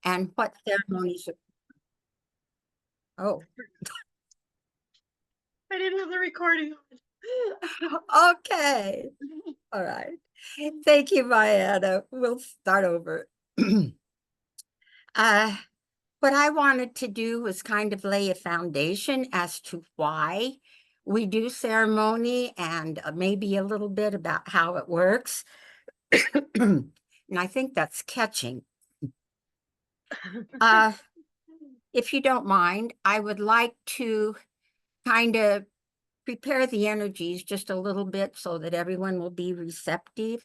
And what ceremonies? Oh, I didn't have the recording on. Okay. All right. Thank you, Mayana. We'll start over. uh, what I wanted to do was kind of lay a foundation as to why we do ceremony and maybe a little bit about how it works. And I think that's catching. Uh, if you don't mind, I would like to kind of prepare the energies just a little bit so that everyone will be receptive.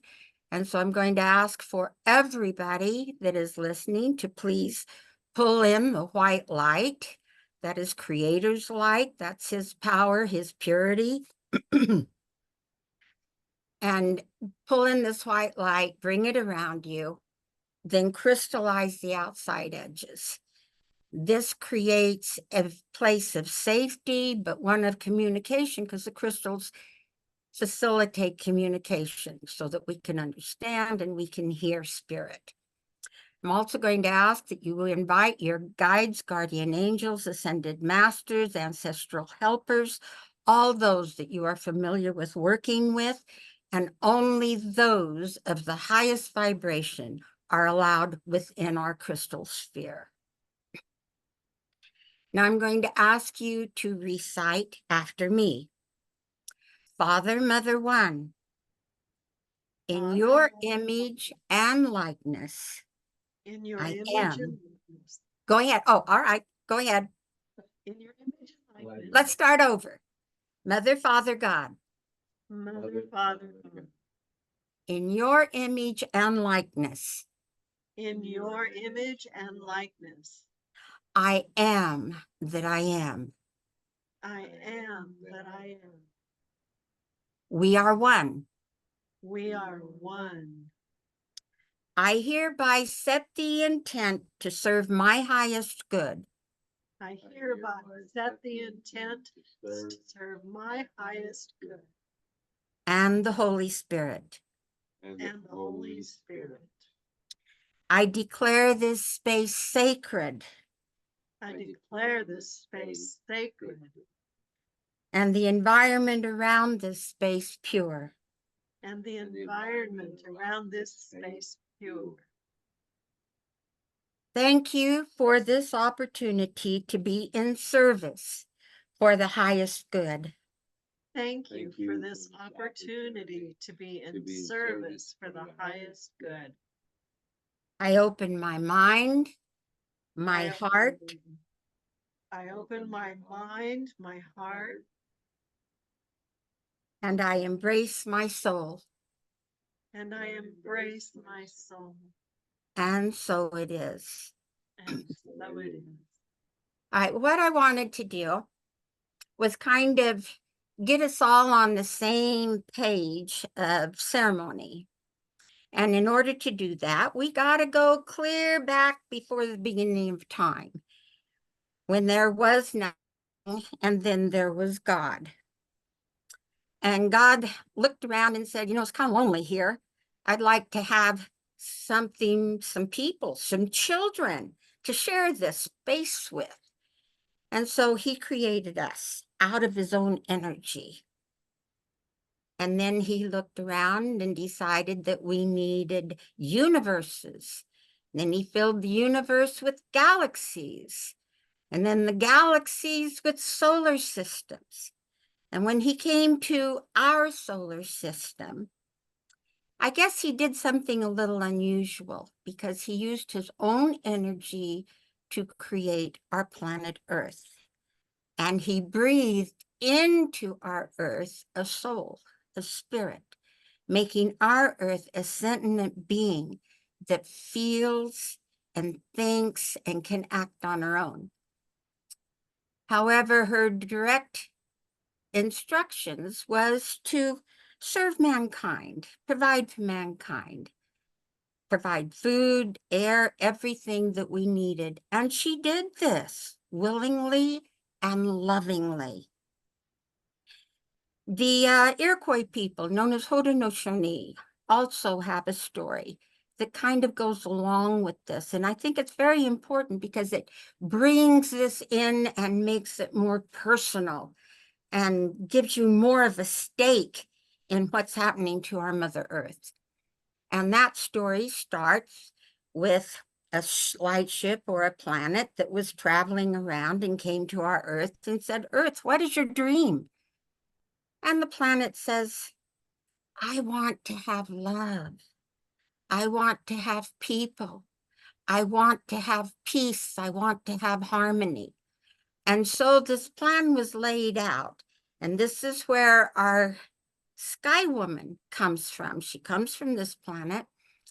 And so I'm going to ask for everybody that is listening to please pull in the white light. That is Creator's light. That's his power, his purity. And pull in this white light, bring it around you, then crystallize the outside edges. This creates a place of safety, but one of communication, because the crystals facilitate communication so that we can understand and we can hear spirit. I'm also going to ask that you invite your guides, guardian angels, ascended masters, ancestral helpers, all those that you are familiar with working with, and only those of the highest vibration are allowed within our crystal sphere. Now I'm going to ask you to recite after me. Father, Mother One, in your image and likeness, in your I image and am. likeness. Go ahead. Oh, all right. Go ahead. In your image and likeness. Let's start over. Mother, Father, God, Mother, Father, God. in your image and likeness, In your image and likeness. I am that I am. I am that I am. We are one. We are one. I hereby set the intent to serve my highest good. I hereby set the intent to serve my highest good. And the Holy Spirit. And the Holy Spirit. I declare this space sacred. I declare this space sacred. And the environment around this space pure. And the environment around this space pure. Thank you for this opportunity to be in service for the highest good. Thank you for this opportunity to be in service for the highest good. I open my mind, my heart, I open my mind, my heart, and I embrace my soul. and I embrace my soul. And so it is. And so it is. All right, what I wanted to do was kind of get us all on the same page of ceremony. And in order to do that, we got to go clear back before the beginning of time, when there was nothing, and then there was God. And God looked around and said, it's kind of lonely here. I'd like to have something, some people, some children to share this space with. And so he created us out of his own energy. And then he looked around and decided that we needed universes. Then he filled the universe with galaxies, and then the galaxies with solar systems. And when he came to our solar system, I guess he did something a little unusual because he used his own energy to create our planet Earth. And he breathed into our Earth a soul, a spirit, making our Earth a sentient being that feels and thinks and can act on her own. However, her direct instructions was to serve mankind, provide for mankind, provide food, air, everything that we needed. And she did this willingly and lovingly. The Iroquois people, known as Haudenosaunee, also have a story. that kind of goes along with this. And I think it's very important because it brings this in and makes it more personal and gives you more of a stake in what's happening to our Mother Earth. And that story starts with a light ship or a planet that was traveling around and came to our Earth and said, Earth, what is your dream? And the planet says, I want to have love. I want to have people. I want to have peace. I want to have harmony. And so this plan was laid out. And this is where our Sky Woman comes from. She comes from this planet,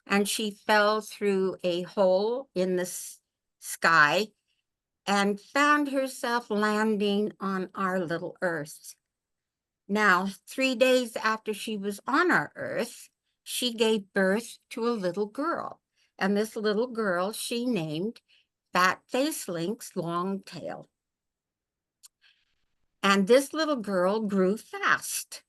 and she fell through a hole in the sky and found herself landing on our little Earth. Now, 3 days after she was on our Earth, she gave birth to a little girl. And this little girl she named Fat Face Link's Longtail. And this little girl grew fast.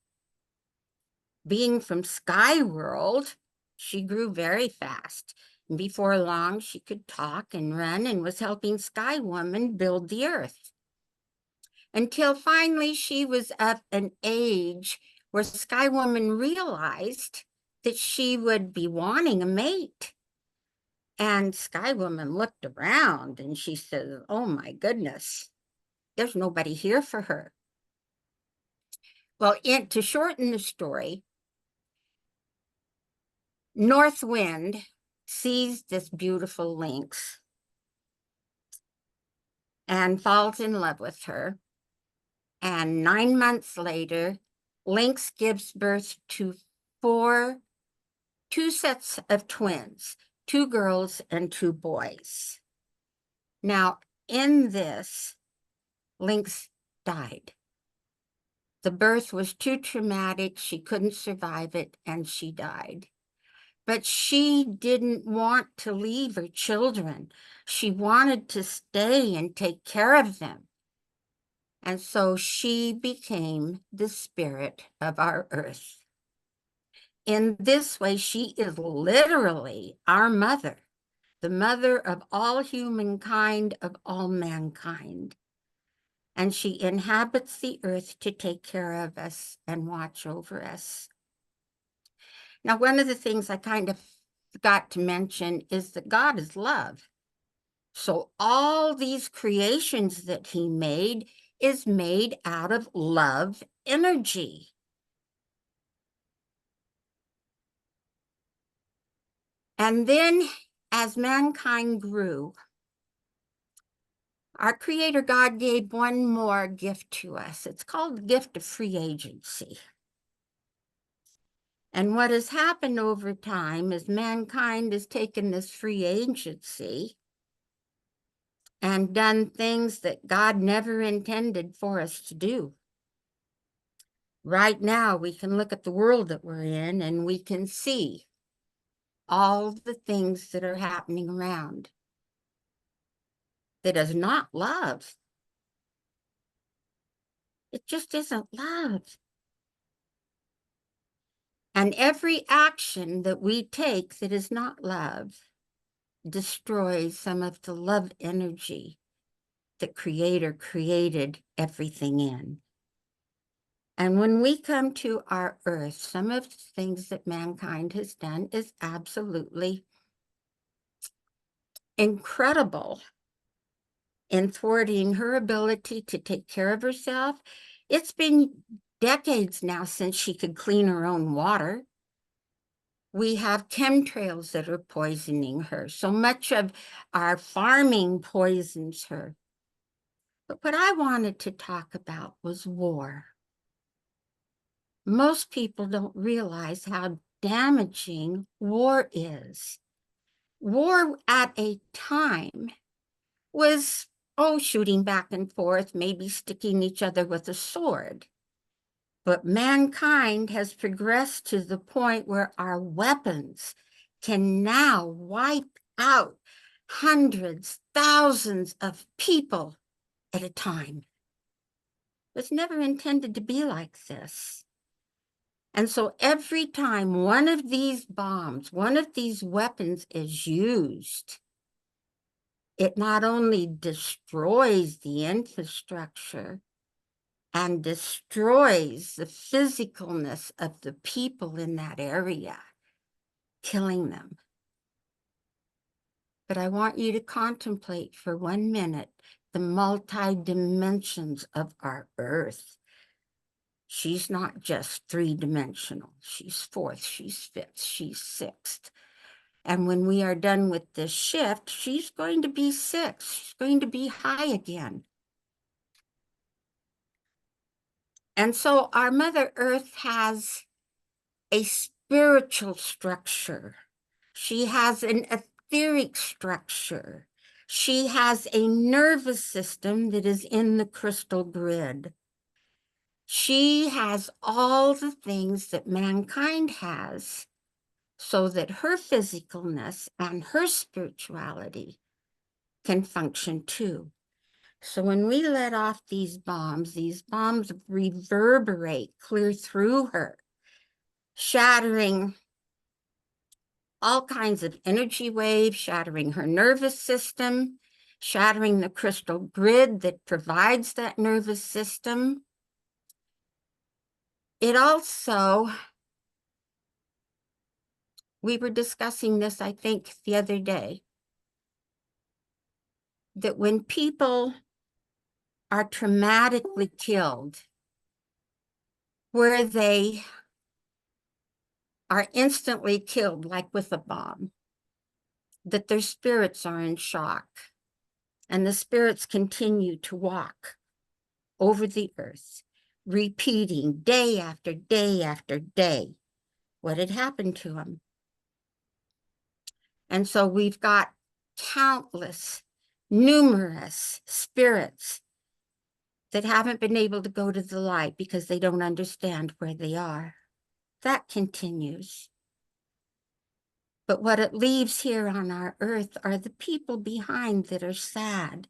Being from Sky World, she grew very fast. And before long, she could talk and run and was helping Sky Woman build the Earth. Until finally she was of an age where Sky Woman realized that she would be wanting a mate. And Sky Woman looked around and she said, oh my goodness, there's nobody here for her. Well, to shorten the story, North Wind sees this beautiful lynx and falls in love with her. And 9 months later, Lynx gives birth to two sets of twins, 2 girls and 2 boys. Now, in this, Lynx died. The birth was too traumatic. She couldn't survive it, and she died. But she didn't want to leave her children. She wanted to stay and take care of them. And so she became the spirit of our Earth. In this way, she is literally our mother, the mother of all humankind, of all mankind. And she inhabits the Earth to take care of us and watch over us. Now, one of the things I kind of forgot to mention is that God is love. So all these creations that he made is made out of love energy. And then as mankind grew, our Creator God gave one more gift to us. It's called the gift of free agency. And what has happened over time is mankind has taken this free agency and done things that God never intended for us to do. Right now, we can look at the world that we're in and we can see all the things that are happening around. That is not love. It just isn't love. And every action that we take that is not love destroys some of the love energy the Creator created everything in. And when we come to our Earth, some of the things that mankind has done is absolutely incredible in thwarting her ability to take care of herself. It's been decades now since she could clean her own water. We have chemtrails that are poisoning her. So much of our farming poisons her. But what I wanted to talk about was war. Most people don't realize how damaging war is. War at a time was, shooting back and forth, maybe sticking each other with a sword. But mankind has progressed to the point where our weapons can now wipe out hundreds, thousands of people at a time. It was never intended to be like this. And so every time one of these bombs, one of these weapons is used, it not only destroys the infrastructure and destroys the physicalness of the people in that area, killing them. But I want you to contemplate for 1 minute the multi-dimensions of our Earth. She's not just 3-dimensional. She's fourth, she's fifth, she's sixth. And when we are done with this shift, she's going to be 6. She's going to be high again. And so our Mother Earth has a spiritual structure. She has an etheric structure. She has a nervous system that is in the crystal grid. She has all the things that mankind has, so that her physicalness and her spirituality can function too. So when we let off these bombs reverberate clear through her, shattering all kinds of energy waves, shattering her nervous system, shattering the crystal grid that provides that nervous system. It also, we were discussing this, I think, the other day, that when people are traumatically killed, where they are instantly killed, like with a bomb, that their spirits are in shock, and the spirits continue to walk over the earth, repeating day after day after day what had happened to them. And so we've got countless, numerous spirits that haven't been able to go to the light because they don't understand where they are. That continues. But what it leaves here on our earth are the people behind that are sad.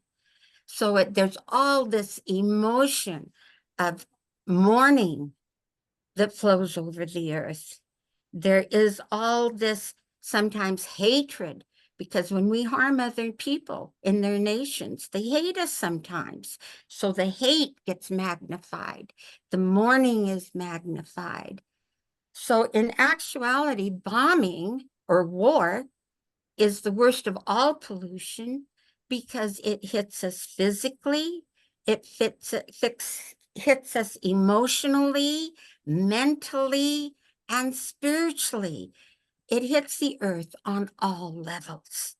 So there's all this emotion of mourning that flows over the earth. There is all this sometimes hatred, because when we harm other people in their nations, they hate us sometimes. So the hate gets magnified. The mourning is magnified. So in actuality, bombing or war is the worst of all pollution because it hits us physically, it hits us emotionally, mentally, and spiritually. It hits the earth on all levels.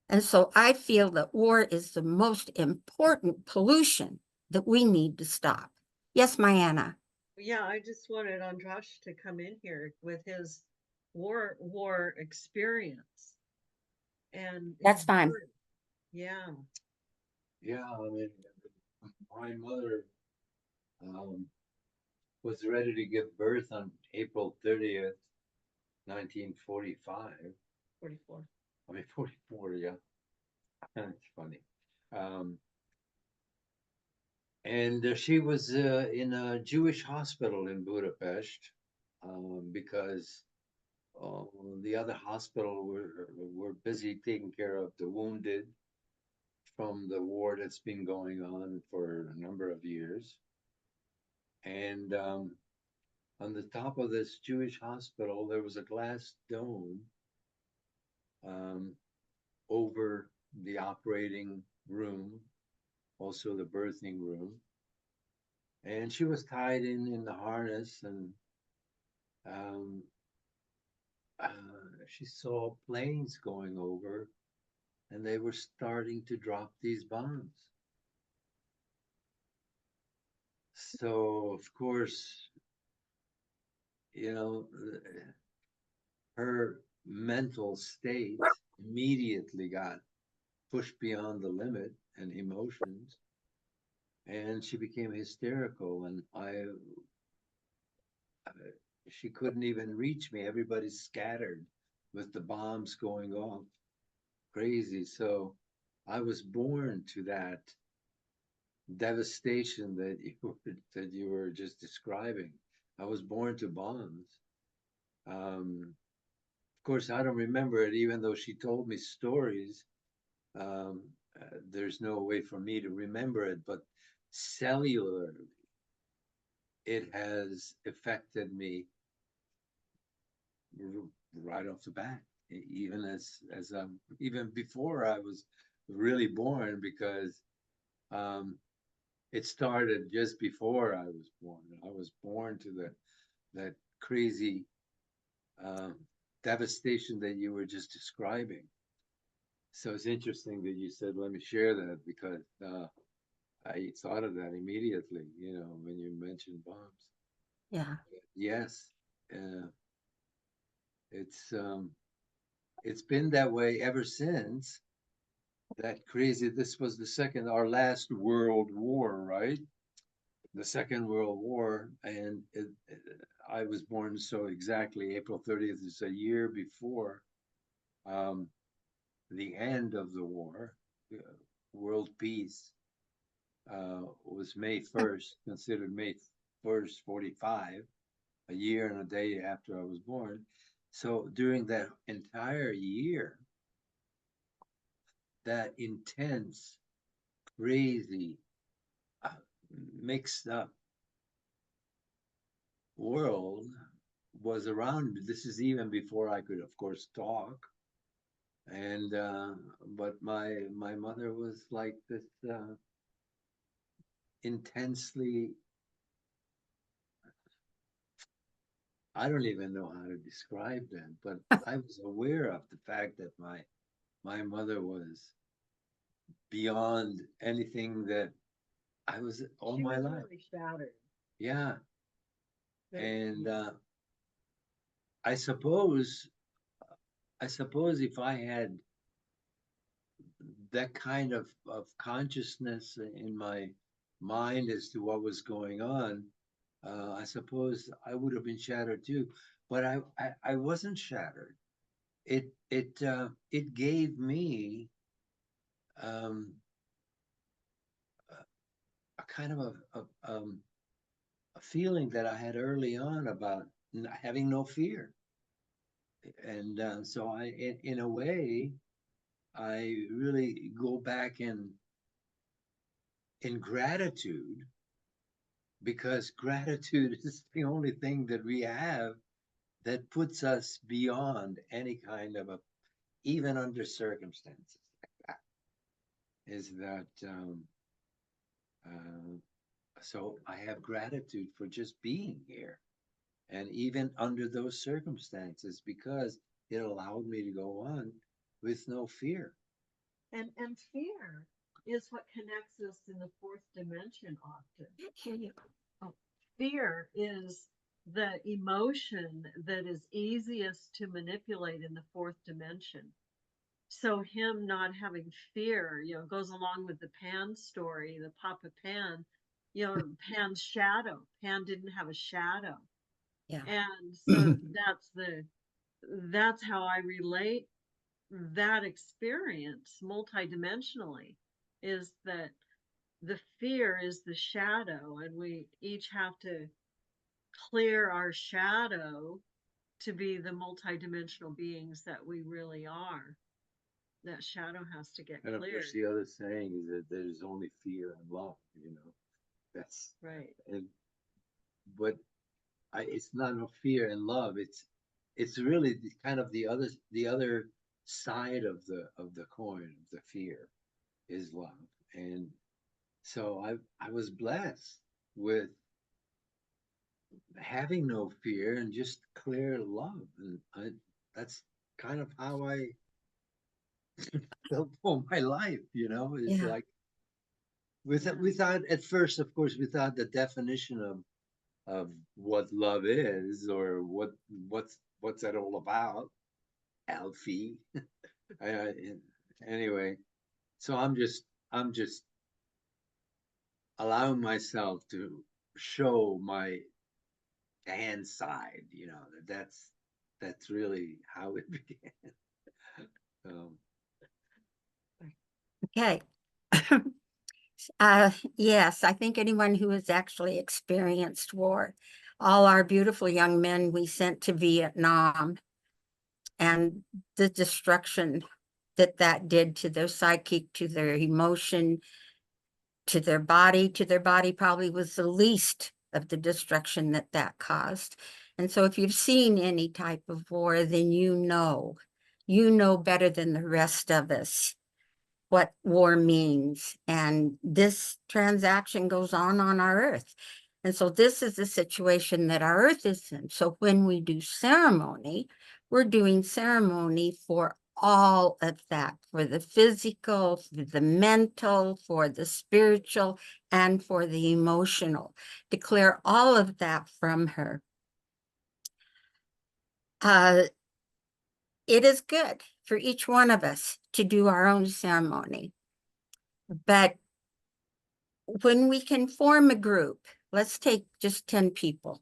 And so I feel that war is the most important pollution that we need to stop. Yes, Mayana. Yeah, I just wanted Andras to come in here with his war experience and That's his fine. word. Yeah. Yeah, I mean, my mother um, was ready to give birth on April 30th, 1945. 44. I mean, 44, yeah. It's funny. Um, and she was in a Jewish hospital in Budapest because uh, the other hospital were busy taking care of the wounded from the war that's been going on for a number of years. And on the top of this Jewish hospital, there was a glass dome um, over the operating room, also the birthing room. And she was tied in the harness, and um, she saw planes going over, and they were starting to drop these bombs. So, of course, you know, her mental state immediately got pushed beyond the limit and emotions, and she became hysterical. And I she couldn't even reach me. Everybody scattered with the bombs going off, crazy. So I was born to that devastation that you were just describing. I was born to bombs. Of course, I don't remember it, even though she told me stories. There's no way for me to remember it, but cellularly, it has affected me right off the bat, even as even before I was really born, because um, it started just before I was born. I was born to that crazy um, devastation that you were just describing. So it's interesting that you said, let me share that, because I thought of that immediately, when you mentioned bombs. Yeah. Yes, uh, it's it's been that way ever since that crazy. This was our last World War, right? The Second World War, and I was born so exactly April 30th is a year before um, the end of the war. World peace was May 1st, considered May 1st, 45, a year and a day after I was born. So during that entire year, that intense, crazy, uh, mixed up world was around me. This is even before I could, of course, talk. And but my mother was like this intensely. I don't even know how to describe that, but I was aware of the fact that my mother was beyond anything that I was all She my was life. really shattered. Yeah, But and yeah, I suppose I suppose if I had that kind of consciousness in my mind as to what was going on, I suppose I would have been shattered too. But I wasn't shattered. It gave me um, a kind of a feeling that I had early on about having no fear. And so in a way, I really go back in gratitude, because gratitude is the only thing that we have that puts us beyond any kind of even under circumstances like that, is that uh, so I have gratitude for just being here, and even under those circumstances, because it allowed me to go on with no fear. and fear is what connects us in the fourth dimension often. Here you Oh, fear is the emotion that is easiest to manipulate in the fourth dimension. So him not having fear, goes along with the Pan story, the Papa Pan, Pan's shadow. Pan didn't have a shadow. Yeah. And so that's how I relate that experience multidimensionally, is that the fear is the shadow, and we each have to clear our shadow to be the multidimensional beings that we really are. That shadow has to get And of cleared. course, the other saying is that there's only fear and love. That's Right. and but it's not no fear and love. It's really kind of the other side of the coin of the fear is love. And so I was blessed with having no fear and just clear love, and that's kind of how I felt all my life. It's Yeah. like without at first, of course, without the definition of what love is, or what's that all about, Alfie. I, anyway, so I'm just allowing myself to show my hand side. That's really how it began. Um, Okay. Yes, I think anyone who has actually experienced war all our beautiful young men we sent to Vietnam and the destruction that that did to their psychic, to their emotion, to their body. To their body probably was the least of the destruction that that caused. And so if you've seen any type of war, then you know better than the rest of us what war means. And this transaction goes on our earth. And so this is the situation that our earth is in. So when we do ceremony, we're doing ceremony for all of that, for the physical, for the mental, for the spiritual, and for the emotional. Declare all of that from her. It is good for each one of us to do our own ceremony, but when we can form a group, let's take just 10 people,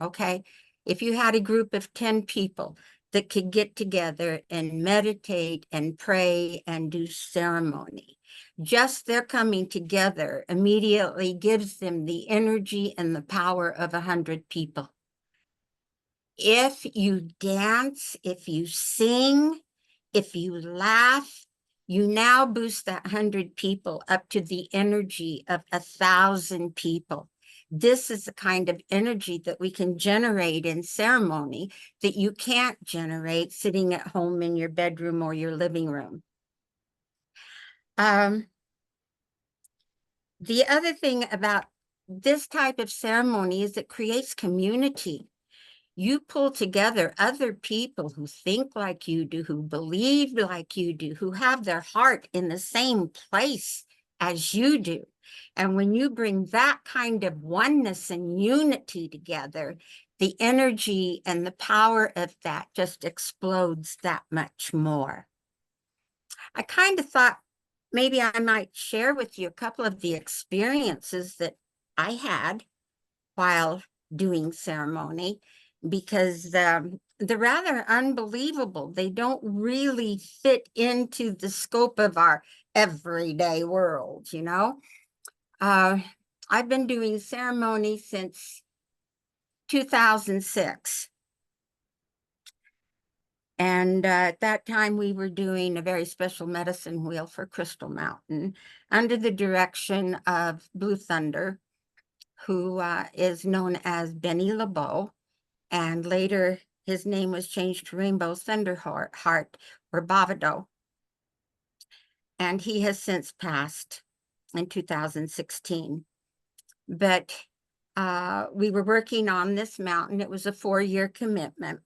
okay? If you had a group of 10 people that could get together and meditate and pray and do ceremony, just their coming together immediately gives them the energy and the power of 100 people. If you dance, if you sing, if you laugh, you now boost that 100 people up to the energy of 1,000 people. This is the kind of energy that we can generate in ceremony that you can't generate sitting at home in your bedroom or your living room. The other thing about this type of ceremony is it creates community. You pull together other people who think like you do, who believe like you do, who have their heart in the same place as you do. And when you bring that kind of oneness and unity together, the energy and the power of that just explodes that much more. I kind of thought maybe I might share with you a couple of the experiences that I had while doing ceremony, because they're rather unbelievable. They don't really fit into the scope of our everyday world, you know? I've been doing ceremony since 2006. And at that time, we were doing a very special medicine wheel for Crystal Mountain under the direction of Blue Thunder, who is known as Benny LeBeau. And later, his name was changed to Rainbow Thunderheart or Bavado. And he has since passed in 2016. But we were working on this mountain. It was a 4-year commitment.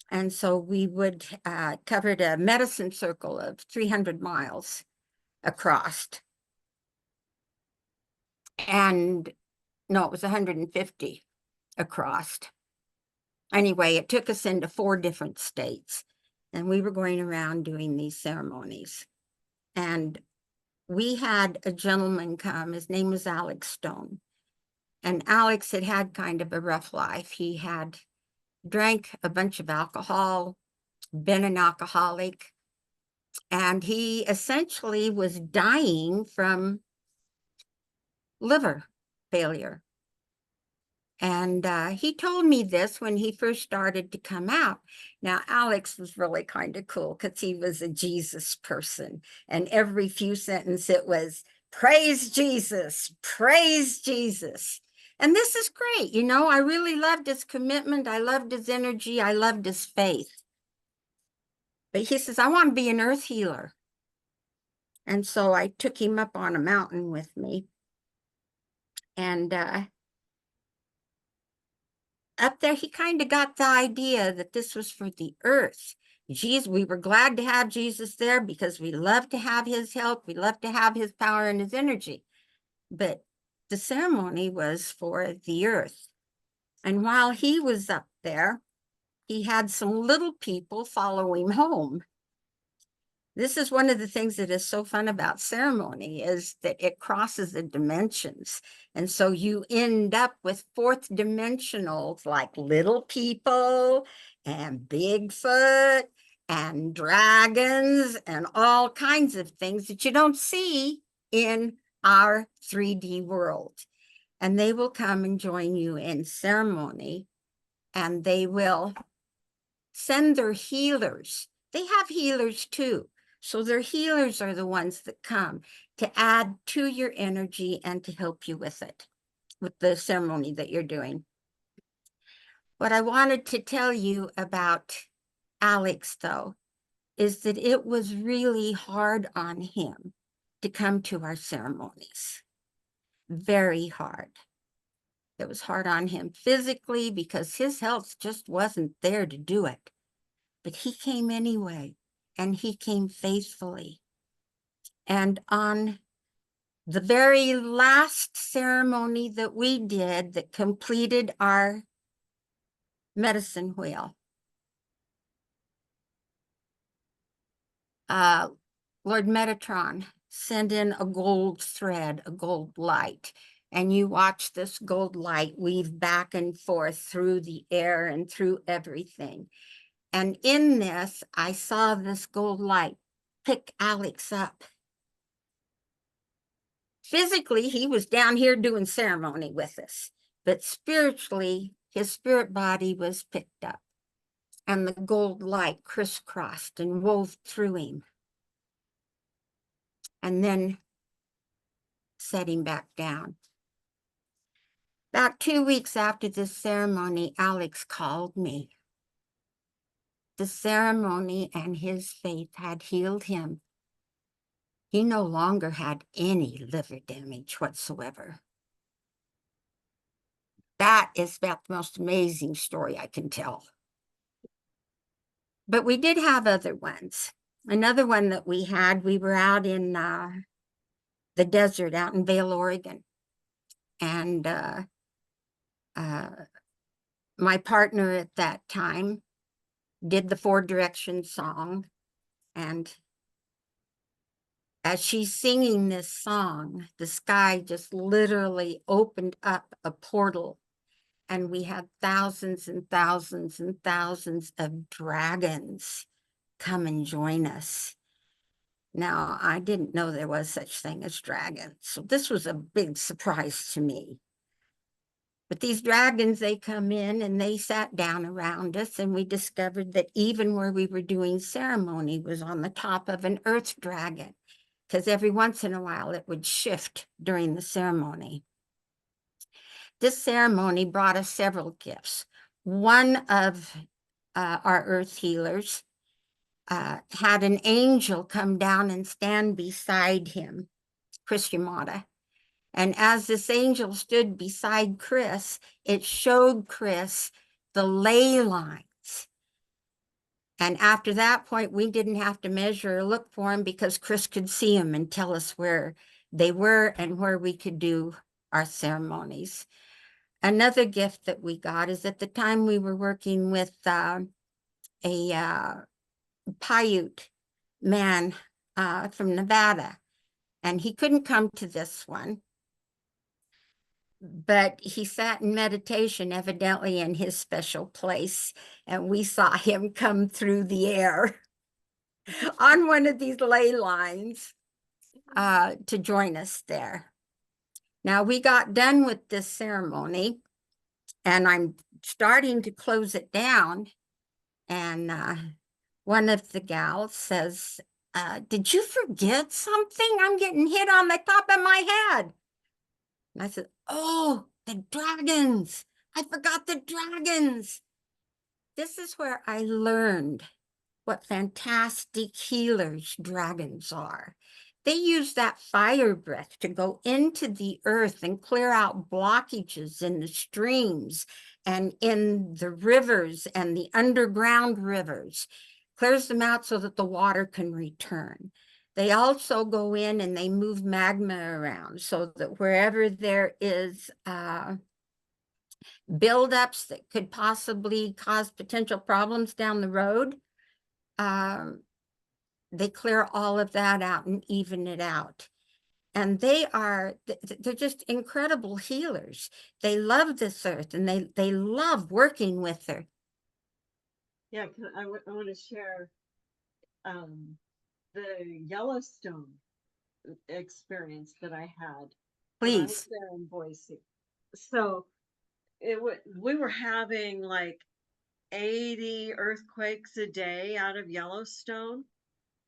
And so we would covered a medicine circle of 300 miles across. And no, it was 150 across. Anyway, it took us into 4 different states, and we were going around doing these ceremonies. And we had a gentleman come, his name was Alex Stone. And Alex had had kind of a rough life. He had drank a bunch of alcohol, been an alcoholic, and he essentially was dying from liver failure. And he told me this when he first started to come out. Now, Alex was really kind of cool because he was a Jesus person. And every few sentences it was, praise Jesus, praise Jesus. And this is great. You know, I really loved his commitment. I loved his energy. I loved his faith. But he says, I want to be an earth healer. And so I took him up on a mountain with me. And up there, he kind of got the idea that this was for the earth. Jesus, we were glad to have Jesus there because we love to have his help. We love to have his power and his energy. But the ceremony was for the earth. And while he was up there, he had some little people follow him home. This is one of the things that is so fun about ceremony is that it crosses the dimensions. And so you end up with 4th dimensionals like little people and Bigfoot and dragons and all kinds of things that you don't see in our 3D world. and they will come and join you in ceremony, and they will send their healers. They have healers too. So their healers are the ones that come to add to your energy and to help you with it, with the ceremony that you're doing. What I wanted to tell you about Alex, though, is that it was really hard on him to come to our ceremonies. Very hard. It was hard on him physically because his health just wasn't there to do it. But he came anyway, and he came faithfully. And on the very last ceremony that we did that completed our medicine wheel, Lord Metatron sent in a gold thread, a gold light, and you watch this gold light weave back and forth through the air and through everything. And in this, I saw this gold light pick Alex up. Physically, he was down here doing ceremony with us, but spiritually, his spirit body was picked up, and the gold light crisscrossed and wove through him, and then set him back down. About 2 weeks after this ceremony, Alex called me. The ceremony and his faith had healed him. He no longer had any liver damage whatsoever. That is about the most amazing story I can tell. But we did have other ones. Another one that we had, we were out in the desert out in Vail, Oregon. And my partner at that time did the 4 Directions song. And as she's singing this song, the sky just literally opened up a portal, and we had thousands and thousands and thousands of dragons come and join us. Now, I didn't know there was such thing as dragons, so this was a big surprise to me. But these dragons, they come in and they sat down around us, and we discovered that even where we were doing ceremony was on the top of an earth dragon, because every once in a while it would shift during the ceremony. This ceremony brought us several gifts. One of our earth healers had an angel come down and stand beside him, Chris Yamada. And as this angel stood beside Chris, it showed Chris the ley lines. And after that point, we didn't have to measure or look for him because Chris could see them and tell us where they were and where we could do our ceremonies. Another gift that we got is at the time we were working with a Paiute man from Nevada, and he couldn't come to this one, but he sat in meditation evidently in his special place, and we saw him come through the air on one of these ley lines to join us there. Now we got done with this ceremony, and I'm starting to close it down, and one of the gals says, did you forget something? I'm getting hit on the top of my head. And I said, oh, the dragons. I forgot the dragons. This is where I learned what fantastic healers dragons are. They use that fire breath to go into the earth and clear out blockages in the streams and in the rivers and the underground rivers, clears them out so that the water can return. They also go in and they move magma around so that wherever there is buildups that could possibly cause potential problems down the road, they clear all of that out and even it out. And they're just incredible healers. They love this earth, and they love working with her. Yeah, I want to share the Yellowstone experience that I had when I was Please. there in Boise. So we were having like 80 earthquakes a day out of Yellowstone,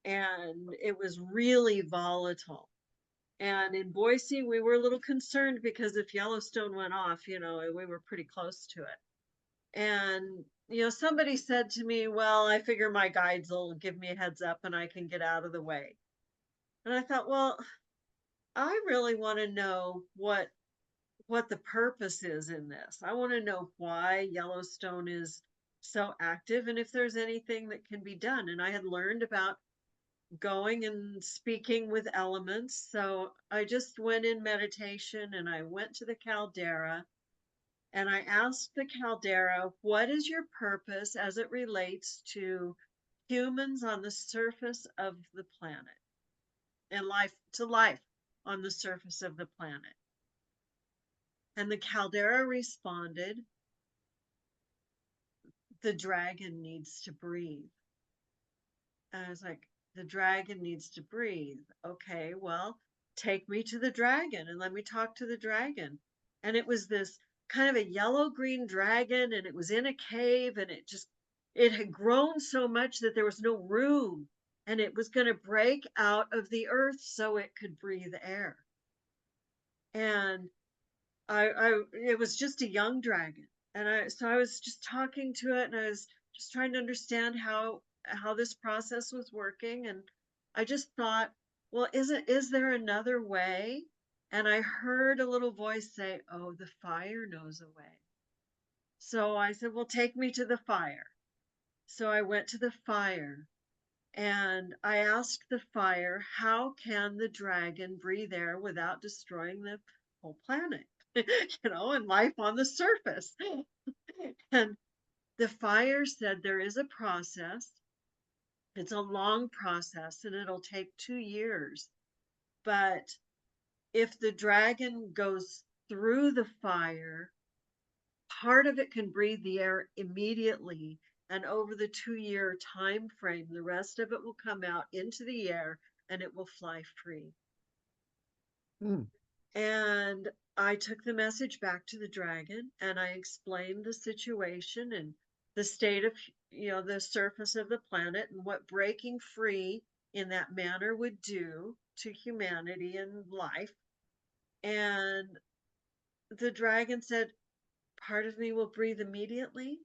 and it was really volatile. And in Boise, we were a little concerned because if Yellowstone went off, we were pretty close to it. And, somebody said to me, well, I figure my guides will give me a heads up and I can get out of the way. And I thought, well, I really want to know what the purpose is in this. I want to know why Yellowstone is so active and if there's anything that can be done. And I had learned about going and speaking with elements. So I just went in meditation and I went to the caldera and I asked the caldera, what is your purpose as it relates to humans on the surface of the planet and life on the surface of the planet? And the caldera responded, the dragon needs to breathe. And I was like, the dragon needs to breathe. Okay, well, take me to the dragon and let me talk to the dragon. And it was this kind of a yellow green dragon, and it was in a cave, and it had grown so much that there was no room, and it was going to break out of the earth so it could breathe air. And it was just a young dragon. And so I was just talking to it, and I was just trying to understand how this process was working. And I just thought, well, is there another way? And I heard a little voice say, oh, the fire knows a way. So I said, well, take me to the fire. So I went to the fire and I asked the fire, how can the dragon breathe air without destroying the whole planet? And life on the surface. And the fire said there is a process. It's a long process and it'll take 2 years. But if the dragon goes through the fire, part of it can breathe the air immediately. And over the 2-year time frame, the rest of it will come out into the air and it will fly free. Mm. And I took the message back to the dragon and I explained the situation and the state of, the surface of the planet and what breaking free in that manner would do to humanity and life. And the dragon said, part of me will breathe immediately.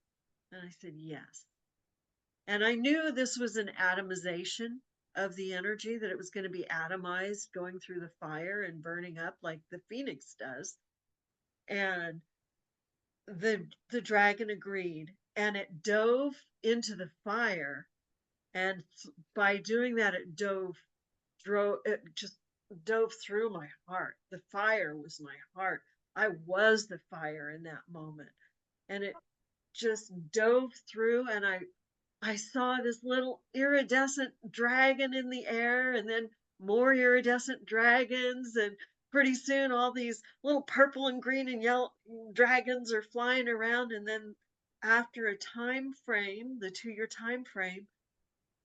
And I said, yes. And I knew this was an atomization of the energy, that it was going to be atomized going through the fire and burning up like the phoenix does. And the dragon agreed and it dove into the fire. And by doing that, it just dove through my heart. The fire was my heart. I was the fire in that moment. And it just dove through, and I saw this little iridescent dragon in the air, and then more iridescent dragons, and pretty soon all these little purple and green and yellow dragons are flying around. And then after a time frame, the 2-year time frame,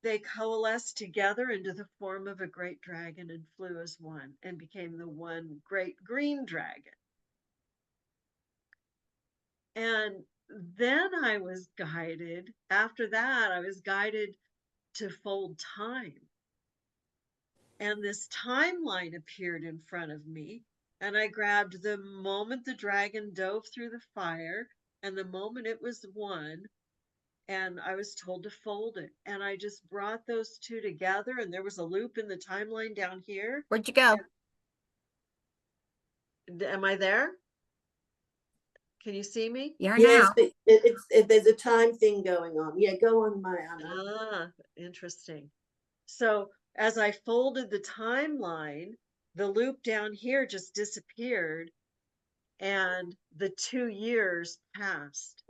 they coalesced together into the form of a great dragon and flew as one and became the one great green dragon. And then after that, I was guided to fold time. And this timeline appeared in front of me. And I grabbed the moment the dragon dove through the fire and the moment it was one. And I was told to fold it. And I just brought those two together. And there was a loop in the timeline down here. Where'd you go? Am I there? Can you see me? You're Yes, now. but there's a time thing going on. Yeah, go on, Mayana. Interesting. So as I folded the timeline, the loop down here just disappeared and the 2 years passed.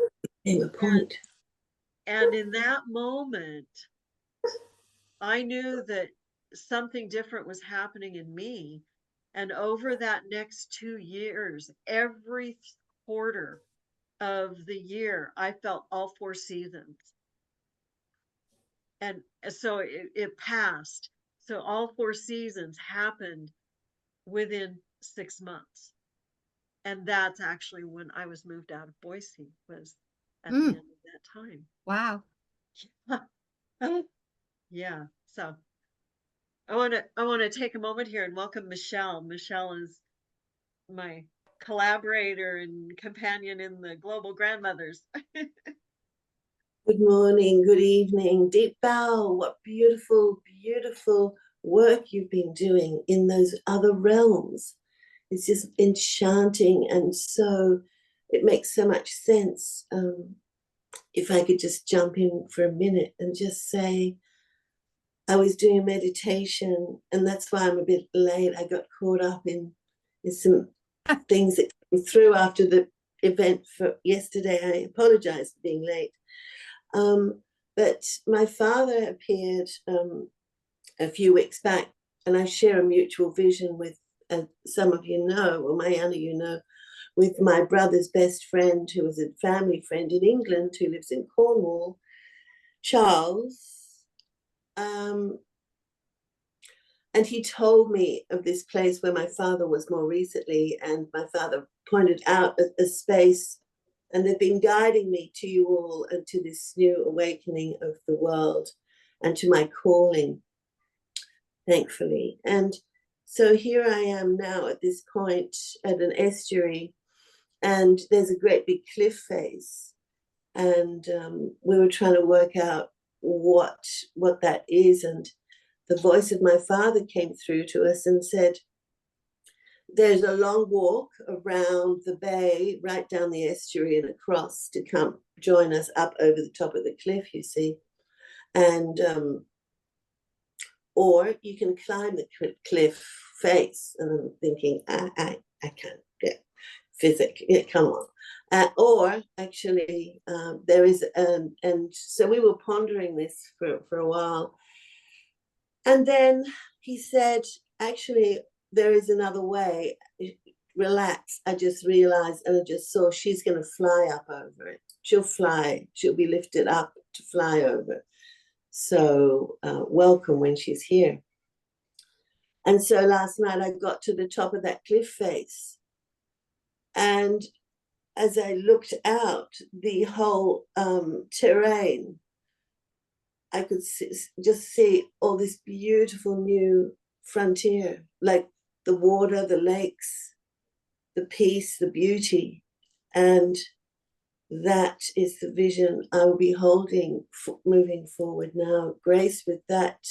In the point. And in that moment, I knew that something different was happening in me. And over that next 2 years, every quarter of the year, I felt all 4 seasons. And so it passed. So all 4 seasons happened within 6 months. And that's actually when I was moved out of Boise, was at the Mm, end of that time. wow. Yeah. So I want to take a moment here and welcome Michelle. Michelle is my collaborator and companion in the Global Grandmothers. Good morning, good evening. Deep bow, what beautiful, beautiful work you've been doing in those other realms. It's just enchanting, and so it makes so much sense. If I could just jump in for a minute and just say, I was doing meditation, and that's why I'm a bit late. I got caught up in some things that came through after the event for yesterday. I apologize for being late. But my father appeared a few weeks back, and I share a mutual vision with, some of you know, or Mayana, you know, with my brother's best friend, who was a family friend in England, who lives in Cornwall, Charles. And he told me of this place where my father was more recently, and my father pointed out a space, and they've been guiding me to you all and to this new awakening of the world and to my calling, thankfully. And so here I am now at this point at an estuary, and there's a great big cliff face, and we were trying to work out what that is, and the voice of my father came through to us and said, there's a long walk around the bay, right down the estuary and across to come join us up over the top of the cliff, you see. And, or you can climb the cliff face. And I'm thinking, I can't get physics, yeah, come on. Or actually, there is, and so we were pondering this for a while. And then he said, actually, there is another way. Relax. I just realized, and I just saw she's going to fly up over it. She'll fly. She'll be lifted up to fly over. So welcome when she's here. And so last night I got to the top of that cliff face. And as I looked out, the whole terrain, I could just see all this beautiful new frontier, like the water, the lakes, the peace, the beauty. And that is the vision I will be holding moving forward now, graced with that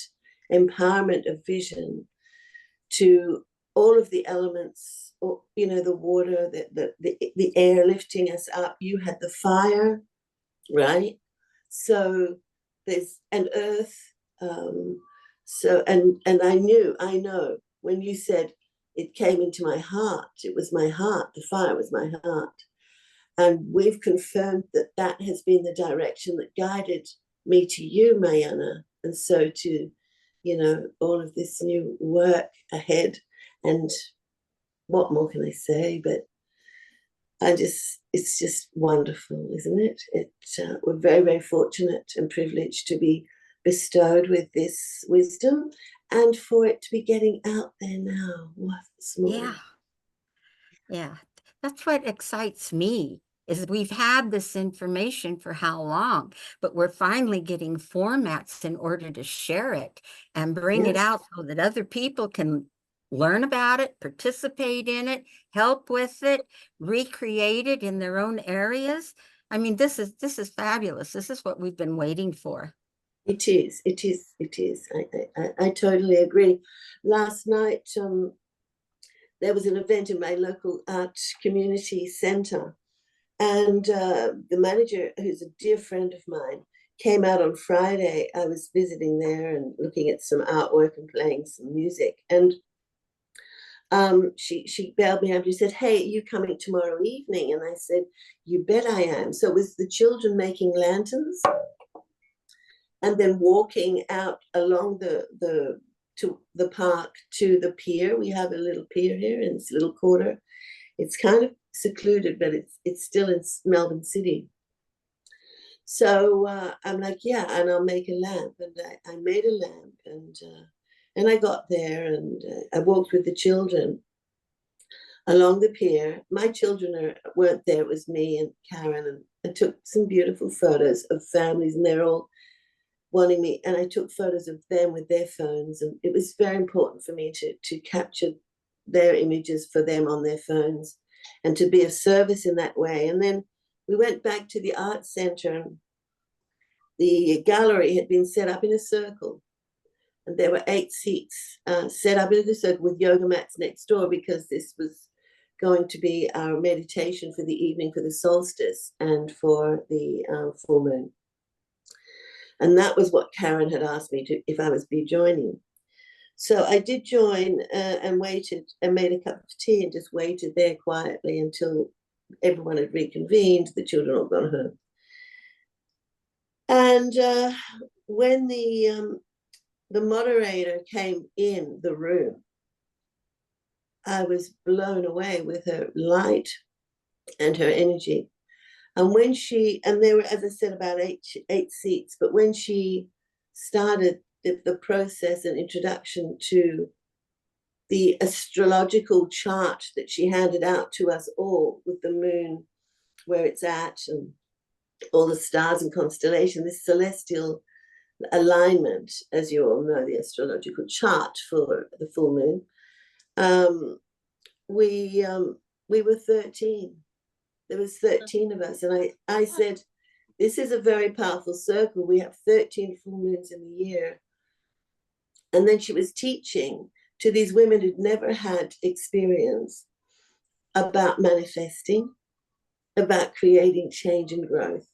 empowerment of vision to all of the elements, you know, the water, the air lifting us up. You had the fire, right? So there's an earth. So and I know when you said it came into my heart, it was my heart. The fire was my heart, and we've confirmed that that has been the direction that guided me to you, Mayana, and so to, you know, all of this new work ahead. And what more can I say? But it's just wonderful, isn't it? We're very, very fortunate and privileged to be bestowed with this wisdom, and for it to be getting out there now. What's more? Yeah. Yeah. That's what excites me, is we've had this information for how long, but we're finally getting formats in order to share it and bring it Yes. out so that other people can learn about it, participate in it, help with it, recreate it in their own areas. I mean, this is fabulous. This is what we've been waiting for. It is. It is. It is. I totally agree. Last night, there was an event in my local art community center, and the manager, who's a dear friend of mine, came out on Friday. I was visiting there and looking at some artwork and playing some music, and she bailed me out. She said, "Hey, are you coming tomorrow evening?" And I said, "You bet I am." So it was the children making lanterns, and then walking out along to the park to the pier. We have a little pier here in this little quarter. It's kind of secluded, but it's still in Melbourne City. So I'm like, yeah, and I'll make a lamp, and I made a lamp, and I got there, and I walked with the children along the pier. My children weren't there. It was me and Karen, and I took some beautiful photos of families, and they're all wanting me. And I took photos of them with their phones, and it was very important for me to capture their images for them on their phones and to be of service in that way. And then we went back to the art center, and the gallery had been set up in a circle. And there were 8 seats set up in a circle with yoga mats next door, because this was going to be our meditation for the evening for the solstice and for the full moon. And that was what Karen had asked me to, if I was be joining. So I did join and waited and made a cup of tea and just waited there quietly until everyone had reconvened, the children all gone home. And when the moderator came in the room, I was blown away with her light and her energy. And when and there were, as I said, about eight seats, but when she started the process and introduction to the astrological chart that she handed out to us all, with the moon where it's at and all the stars and constellation, this celestial alignment, as you all know, the astrological chart for the full moon, we were 13. There was 13 of us, and I said, this is a very powerful circle. We have 13 full moons in the year. And then she was teaching to these women who'd never had experience about manifesting, about creating change and growth.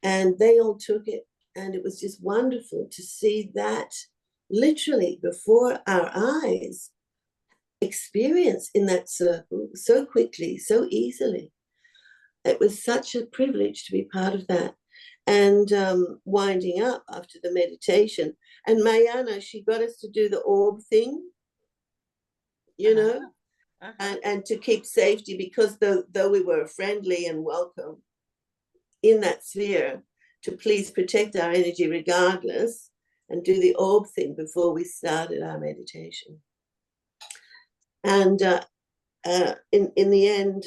And they all took it, and it was just wonderful to see that literally before our eyes, experience in that circle so quickly, so easily. It was such a privilege to be part of that. And winding up after the meditation, and Mayana, she got us to do the orb thing, you know, and to keep safety, because though we were friendly and welcome in that sphere, to please protect our energy regardless, and do the orb thing before we started our meditation. And in the end,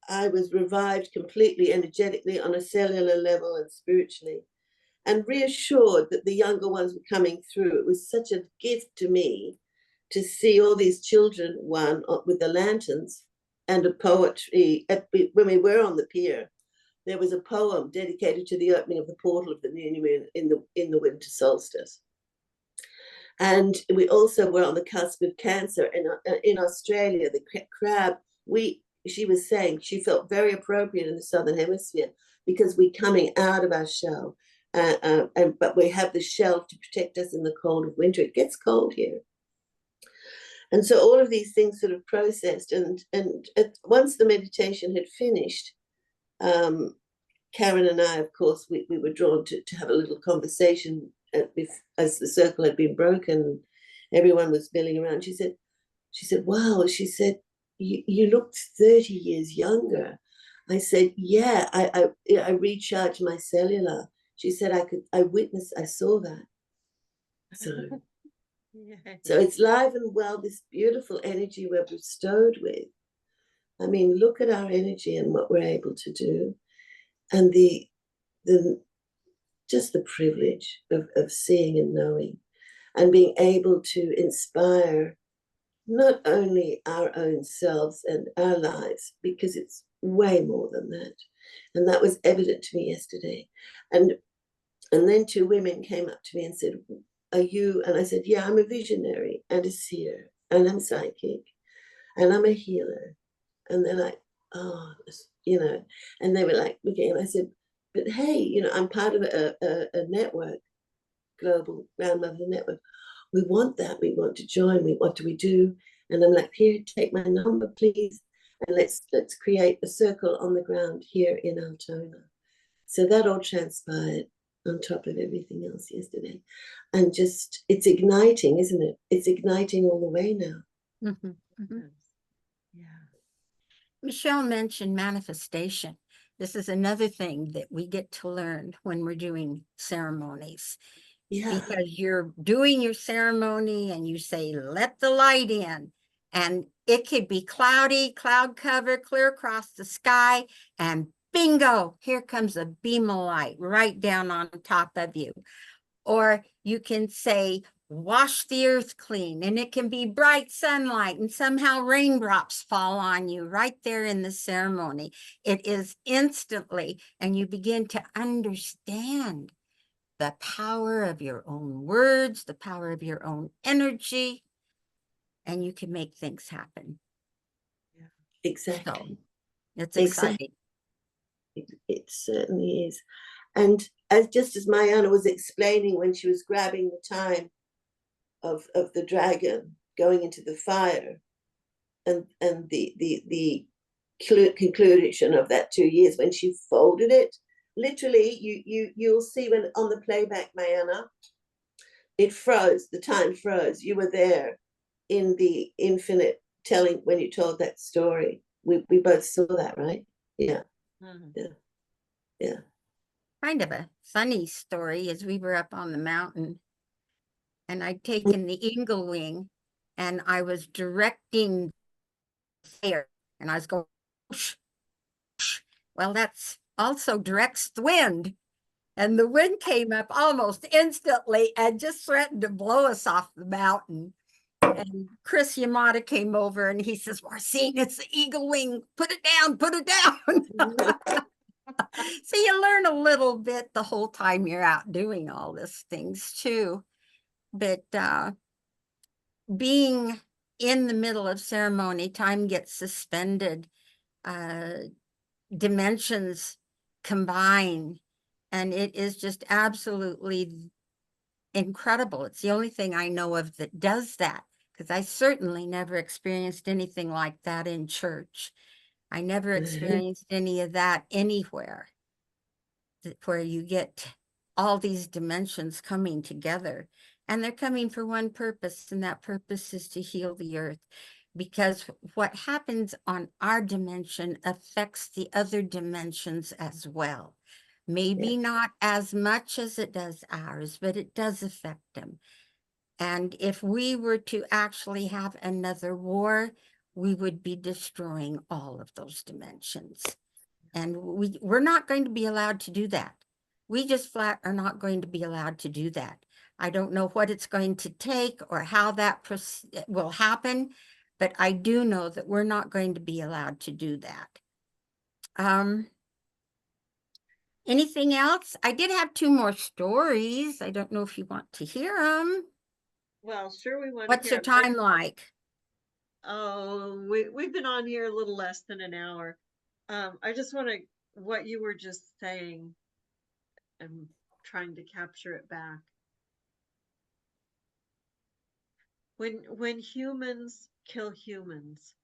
I was revived completely, energetically, on a cellular level and spiritually, and reassured that the younger ones were coming through. It was such a gift to me to see all these children, one with the lanterns and a poetry. When we were on the pier, there was a poem dedicated to the opening of the portal of the new moon in the winter solstice. And we also were on the cusp of Cancer in Australia. The crab, she was saying she felt very appropriate in the Southern Hemisphere, because we're coming out of our shell, but we have the shell to protect us in the cold of winter. It gets cold here. And so all of these things sort of processed, and once the meditation had finished, Karen and I, of course, we were drawn to have a little conversation as the circle had been broken. Everyone was milling around. She said, wow, she said, you looked 30 years younger. I said, yeah, I recharged my cellular. She said, I saw that. So it's live and well, this beautiful energy we're bestowed with. I mean, look at our energy and what we're able to do. And just the privilege of seeing and knowing, and being able to inspire not only our own selves and our lives, because it's way more than that. And that was evident to me yesterday. And then 2 women came up to me and said, are you? And I said, yeah, I'm a visionary and a seer, and I'm psychic, and I'm a healer. And they're like, oh, you know, and they were like looking, and I said, but hey, you know, I'm part of a network, global grandmother network. We want that. We want to join. What do we do? And I'm like, here, take my number, please, and let's create a circle on the ground here in Altona. So that all transpired on top of everything else yesterday, and just, it's igniting, isn't it? It's igniting all the way now. Mm-hmm, mm-hmm. Yeah. Michelle mentioned manifestation. This is another thing that we get to learn when we're doing ceremonies. Yeah. Because you're doing your ceremony and you say, let the light in. And it could be cloudy, cloud cover, clear across the sky, and bingo, here comes a beam of light right down on top of you. Or you can say, wash the earth clean, and it can be bright sunlight, and somehow raindrops fall on you right there in the ceremony. It is instantly, and you begin to understand the power of your own words, the power of your own energy, and you can make things happen. Exactly. So it's Exactly. exciting. It certainly is. And just as Mayana was explaining when she was grabbing the time of the dragon going into the fire, and the conclusion of that 2 years when she folded it, literally you'll see when on the playback, Mayana, it froze, the time froze. You were there in the infinite telling when you told that story. We both saw that, right? Yeah. Mhm. Yeah. Yeah. Kind of a funny story is we were up on the mountain and I'd taken the eagle wing and I was directing fire and I was going, whoosh, whoosh. Well, that's also directs the wind. And the wind came up almost instantly and just threatened to blow us off the mountain. And Chris Yamada came over and he says, Marcine, it's the eagle wing. Put it down, put it down. So you learn a little bit the whole time you're out doing all these things too. But being in the middle of ceremony, time gets suspended, dimensions combine, and it is just absolutely incredible. It's the only thing I know of that does that, because I certainly never experienced anything like that in church. I never experienced any of that anywhere, where you get all these dimensions coming together. And they're coming for one purpose, and that purpose is to heal the earth. Because what happens on our dimension affects the other dimensions as well. Maybe not as much as it does ours, but it does affect them. And if we were to actually have another war, we would be destroying all of those dimensions. And we're not going to be allowed to do that. We just flat are not going to be allowed to do that. I don't know what it's going to take or how that will happen, but I do know that we're not going to be allowed to do that. Anything else? I did have 2 more stories. I don't know if you want to hear them. Well, sure, we want to What's hear your 'em. time like? Oh, we've been on here a little less than an hour. I just want to, what you were just saying, I'm trying to capture it back. When humans kill humans,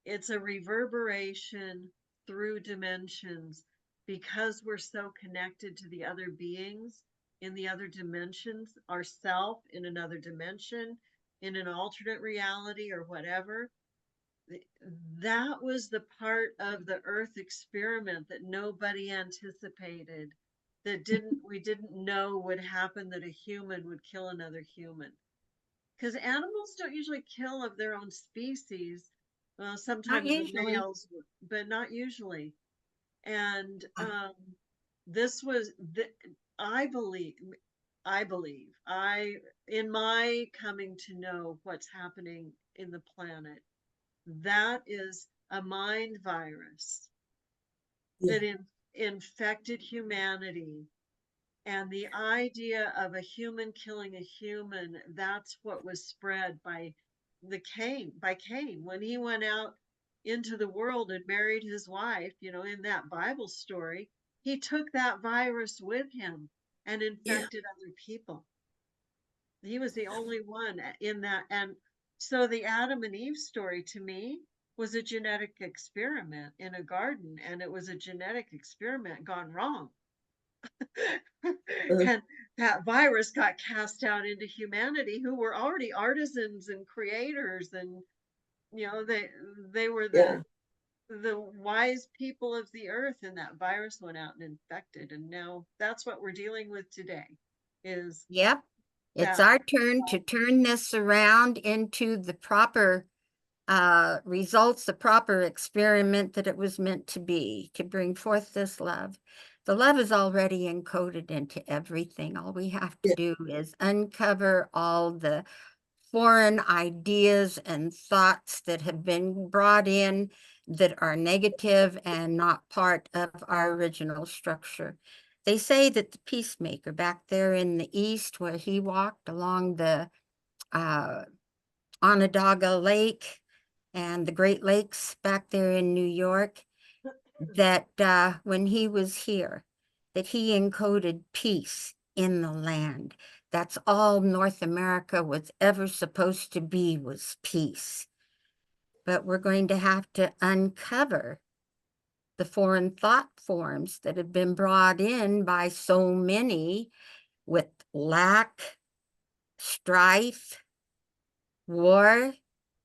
it's a reverberation through dimensions because we're so connected to the other beings in the other dimensions, ourself in another dimension, in an alternate reality or whatever. That was the part of the Earth experiment that nobody anticipated, that we didn't know would happen, that a human would kill another human. Because animals don't usually kill of their own species. Not Sometimes the usually. males, but not usually. And this was, I believe, in my coming to know what's happening in the planet, that is a mind virus Yeah. that infected humanity. And the idea of a human killing a human, that's what was spread by Cain, when he went out into the world and married his wife, in that Bible story, he took that virus with him and Yeah. infected other people. He was the only one in that. And so the Adam and Eve story to me was a genetic experiment in a garden, and it was a genetic experiment gone wrong. Uh, And that virus got cast out into humanity, who were already artisans and creators, and they were yeah. the wise people of the earth, and that virus went out and infected. And now that's what we're dealing with today, is Yep. It's Yeah. our turn to turn this around into the proper results, the proper experiment that it was meant to be, to bring forth this love. The love is already encoded into everything. All we have to Yeah. do is uncover all the foreign ideas and thoughts that have been brought in that are negative and not part of our original structure. They say that the peacemaker back there in the east, where he walked along the Onondaga Lake and the Great Lakes back there in New York, that when he was here, that he encoded peace in the land. That's all North America was ever supposed to be, was peace. But we're going to have to uncover the foreign thought forms that have been brought in by so many with lack, strife, war.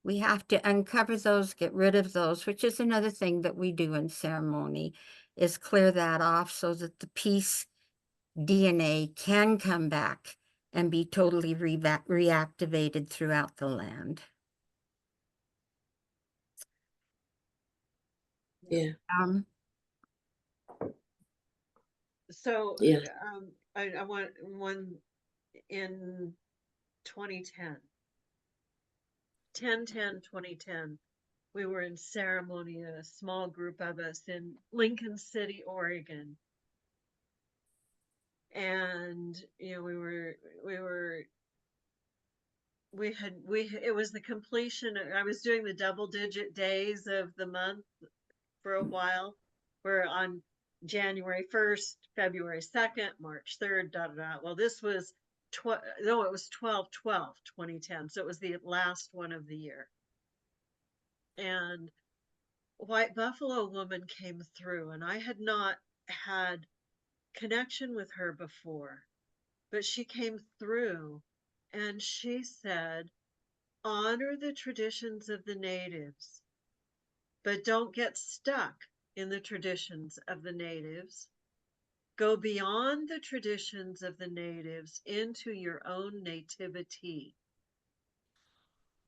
We have to uncover those, get rid of those, which is another thing that we do in ceremony, is clear that off so that the peace DNA can come back and be totally reactivated throughout the land. Yeah. So, Yeah. I want one in 2010, 2010, we were in ceremony, a small group of us in Lincoln City, Oregon. And, you know, it was the completion. I was doing the double digit days of the month for a while. We're on January 1st, February 2nd, March 3rd, da da da. Well, this was it was 12/12/2010. So it was the last one of the year. And White Buffalo woman came through, and I had not had connection with her before, but she came through and she said, honor the traditions of the natives, but don't get stuck in the traditions of the natives. Go beyond the traditions of the natives into your own nativity.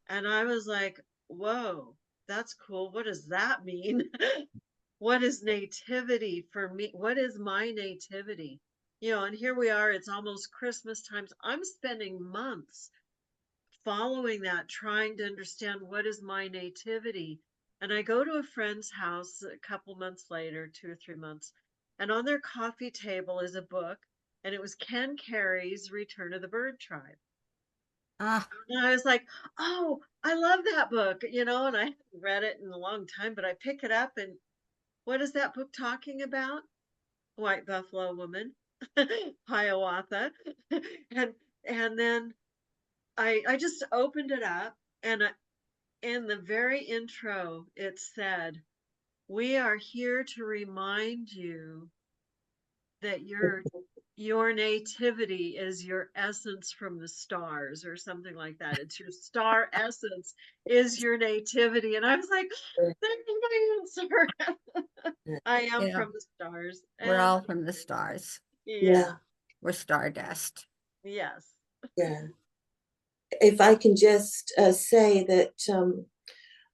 And I was like, whoa, that's cool. What does that mean? What is nativity for me? What is my nativity? You know, and here we are, it's almost Christmas times. I'm spending months following that, trying to understand what is my nativity. And I go to a friend's house a couple months later, 2 or 3 months, and on their coffee table is a book, and it was Ken Carey's Return of the Bird Tribe. Ah, And I was like, oh, I love that book, you know, and I hadn't read it in a long time, but I pick it up, and what is that book talking about? White Buffalo woman, Hiawatha. and and then I just opened it up, and in the very intro it said, we are here to remind you that your nativity is your essence from the stars, or something like that. It's your star essence is your nativity. And I was like, that's my answer. I am yeah, from the stars. we're And all from the stars. yeah, We're stardust. yes. Yeah. If I can just say that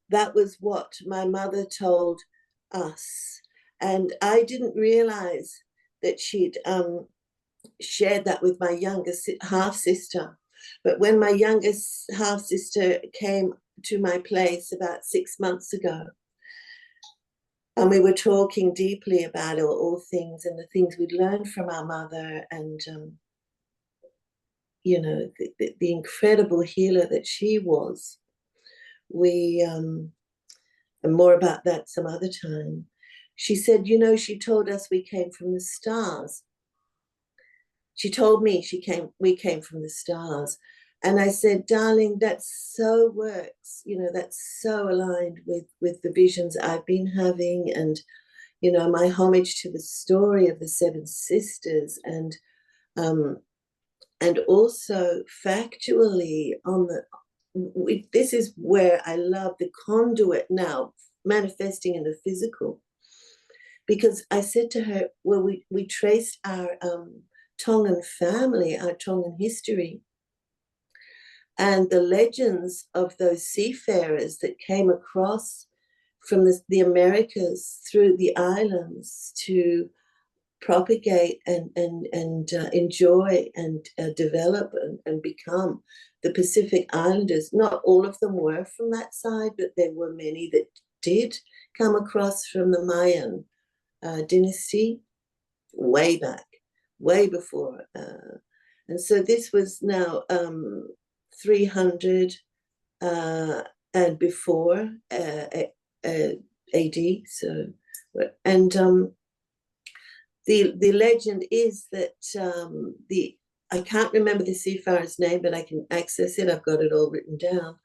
that was what my mother told us. And I didn't realize that she'd shared that with my younger half sister. But when my youngest half sister came to my place about 6 months ago, and we were talking deeply about all things and the things we'd learned from our mother, and you know, the incredible healer that she was. We and more about that some other time. She said, you know, she told us we came from the stars. She told me we came from the stars. And I said, darling, that so works. You know, that's so aligned with the visions I've been having, and, you know, my homage to the story of the seven sisters, and also factually on this is where I love the conduit now manifesting in the physical. Because I said to her, well, we traced our Tongan family, our Tongan history, and the legends of those seafarers that came across from the Americas through the islands to propagate and enjoy and develop and become the Pacific Islanders. Not all of them were from that side, but there were many that did come across from the Mayan dynasty way back, way before. And so this was now 300 and before AD. So, and the legend is that I can't remember the seafarer's name, but I can access it. I've got it all written down.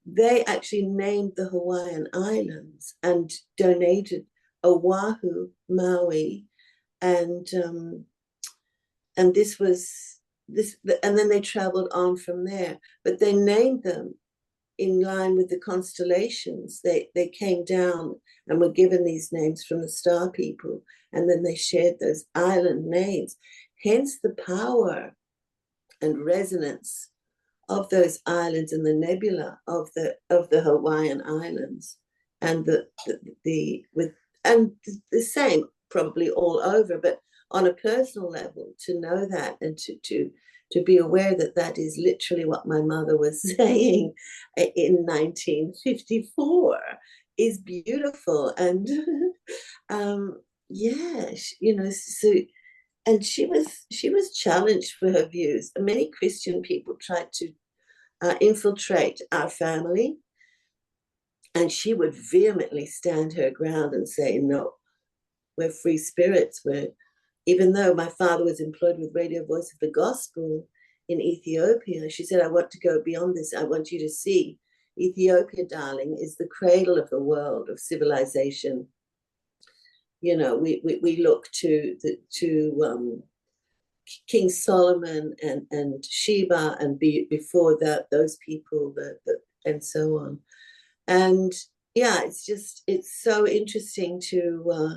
They actually named the Hawaiian Islands and donated Oahu, Maui, and this was this, and then they traveled on from there. But they named them in line with the constellations. They came down and were given these names from the star people, and then they shared those island names. Hence the power and resonance of those islands and the nebula of the Hawaiian Islands, and the same probably all over, but on a personal level, to know that and to be aware that that is literally what my mother was saying in 1954 is beautiful. And yeah, you know, so, and she was challenged for her views. Many Christian people tried to infiltrate our family, and she would vehemently stand her ground and say, no, we're free spirits. Even though my father was employed with Radio Voice of the Gospel in Ethiopia, she said, I want to go beyond this. I want you to see Ethiopia, darling, is the cradle of the world, of civilization. You know, we look to King Solomon and Sheba, and before that, those people, and so on. And yeah, it's so interesting to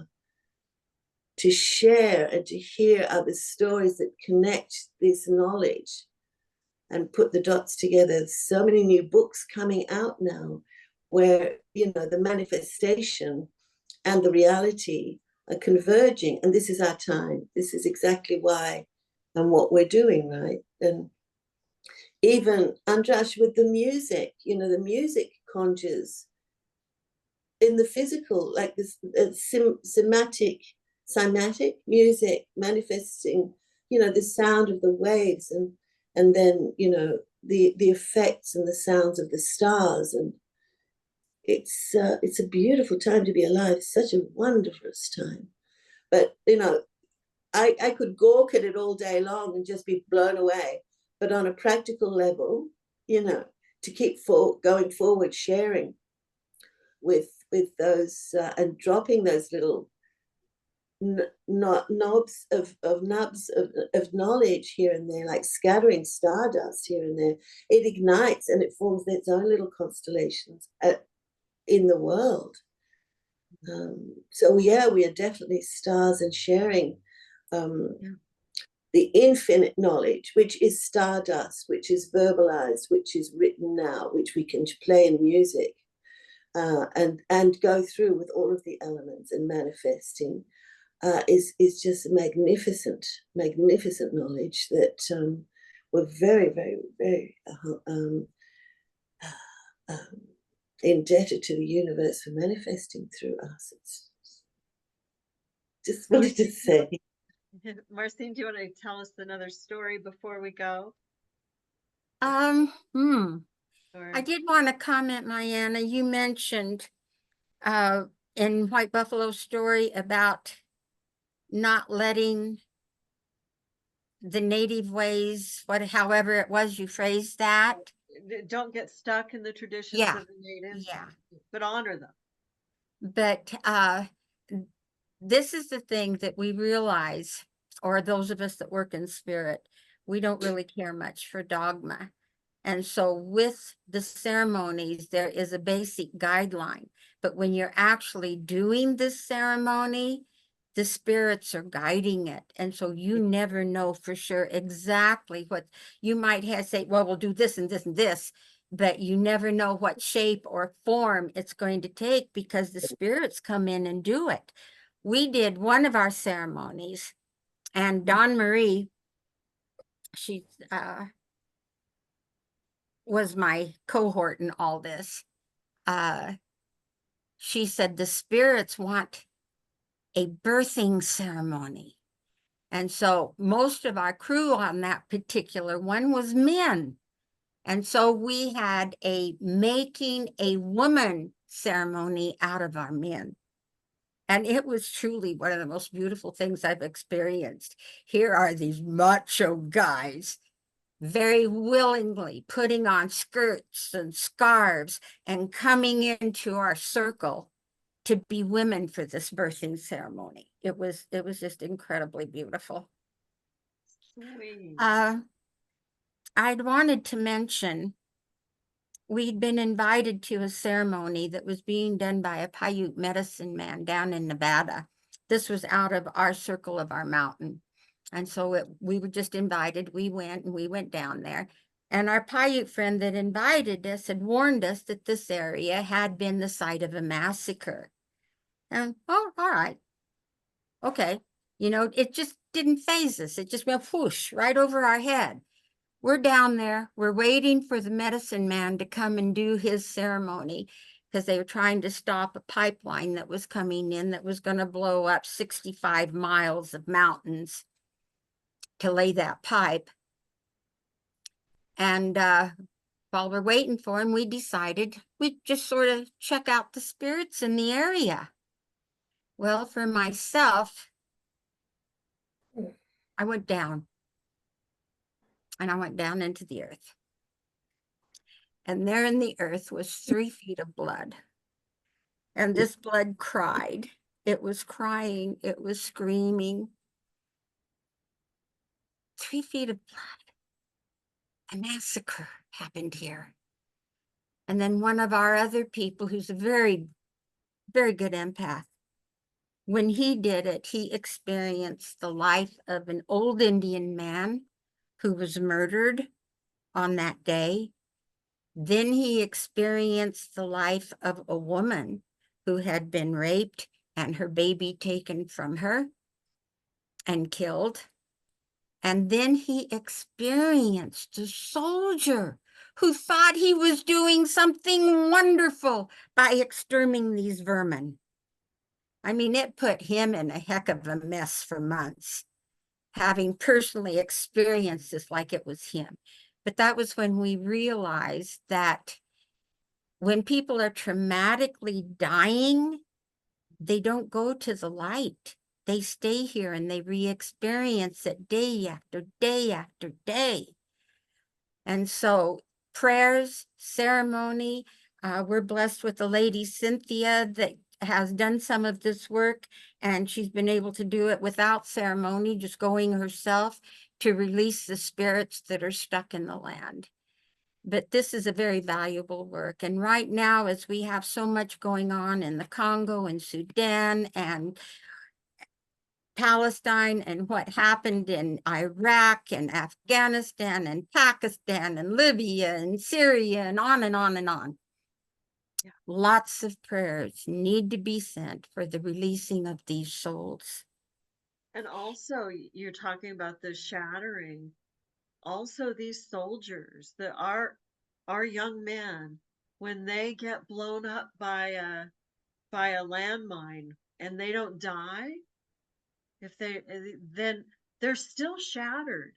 share and to hear other stories that connect this knowledge and put the dots together. So many new books coming out now where, you know, the manifestation and the reality are converging. And this is our time. This is exactly why and what we're doing, right? And even, Andras, with the music, you know, the music conjures in the physical, like this cymatic music manifesting, you know, the sound of the waves, and then, you know, the effects and the sounds of the stars. And it's a beautiful time to be alive, such a wondrous time. But, you know, I could gawk at it all day long and just be blown away. But on a practical level, you know, to keep going forward, sharing with those and dropping those little knobs of knowledge here and there, like scattering stardust here and there. It ignites and it forms its own little constellations in the world. So yeah, we are definitely stars and sharing the infinite knowledge, which is stardust, which is verbalized, which is written now, which we can play in music, and go through with all of the elements and manifesting. Is just magnificent knowledge that we're very, very, very indebted to the universe for manifesting through us. It's just wanted to say. Marcine, do you want to tell us another story before we go? I Or did want to comment, Mayana, you mentioned in White Buffalo story about not letting the native ways, however it was you phrased that. don't get stuck in the traditions Yeah, of the natives, yeah. but honor them. But this is the thing that we realize, or those of us that work in spirit, we don't really care much for dogma. And so with the ceremonies, there is a basic guideline. But when you're actually doing this ceremony, the spirits are guiding it. And so you never know for sure exactly what you might have say, well, we'll do this and this and this, but you never know what shape or form it's going to take because the spirits come in and do it. We did one of our ceremonies, and Dawn Marie, she was my cohort in all this. She said the spirits want a birthing ceremony. And so most of our crew on that particular one was men. And so we had a making a woman ceremony out of our men. And it was truly one of the most beautiful things I've experienced. Here are these macho guys very willingly putting on skirts and scarves and coming into our circle to be women for this birthing ceremony. It was just incredibly beautiful. Sweet. I'd wanted to mention we'd been invited to a ceremony that was being done by a Paiute medicine man down in Nevada. This was out of our circle of our mountain. And so we were just invited. We went down there. And our Paiute friend that invited us had warned us that this area had been the site of a massacre. And, oh, all right. Okay. You know, it just didn't faze us. It just went whoosh right over our head. We're down there. We're waiting for the medicine man to come and do his ceremony because they were trying to stop a pipeline that was coming in that was going to blow up 65 miles of mountains to lay that pipe. And while we're waiting for him, we decided we'd just sort of check out the spirits in the area. Well, for myself, I went down. And I went down into the earth. And there in the earth was 3 feet of blood. And this blood cried. It was crying. It was screaming. 3 feet of blood. A massacre happened here. And then one of our other people, who's a very, very good empath, when he did it, he experienced the life of an old Indian man who was murdered on that day. Then he experienced the life of a woman who had been raped and her baby taken from her and killed. And then he experienced a soldier who thought he was doing something wonderful by exterminating these vermin. I mean, it put him in a heck of a mess for months, having personally experienced this like it was him. But that was when we realized that when people are traumatically dying, they don't go to the light. They stay here and they re-experience it day after day after day. And so prayers, ceremony, we're blessed with the lady Cynthia that has done some of this work, and she's been able to do it without ceremony, just going herself to release the spirits that are stuck in the land. But this is a very valuable work. And right now, as we have so much going on in the Congo and Sudan and Palestine and what happened in Iraq and Afghanistan and Pakistan and Libya and Syria and on and on and on. Yeah. Lots of prayers need to be sent for the releasing of these souls. And also, you're talking about the shattering. Also, these soldiers that our young men, when they get blown up by a landmine and they don't die, then they're still shattered,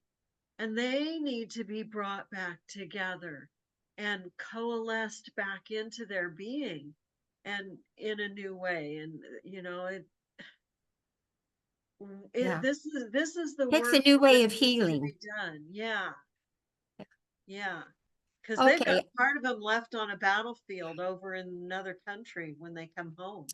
and they need to be brought back together and coalesced back into their being and in a new way. And you know, Yeah. this is the Takes a work new way that of needs to healing. be done. Yeah, because they've Okay, got part of them left on a battlefield over in another country when they come home.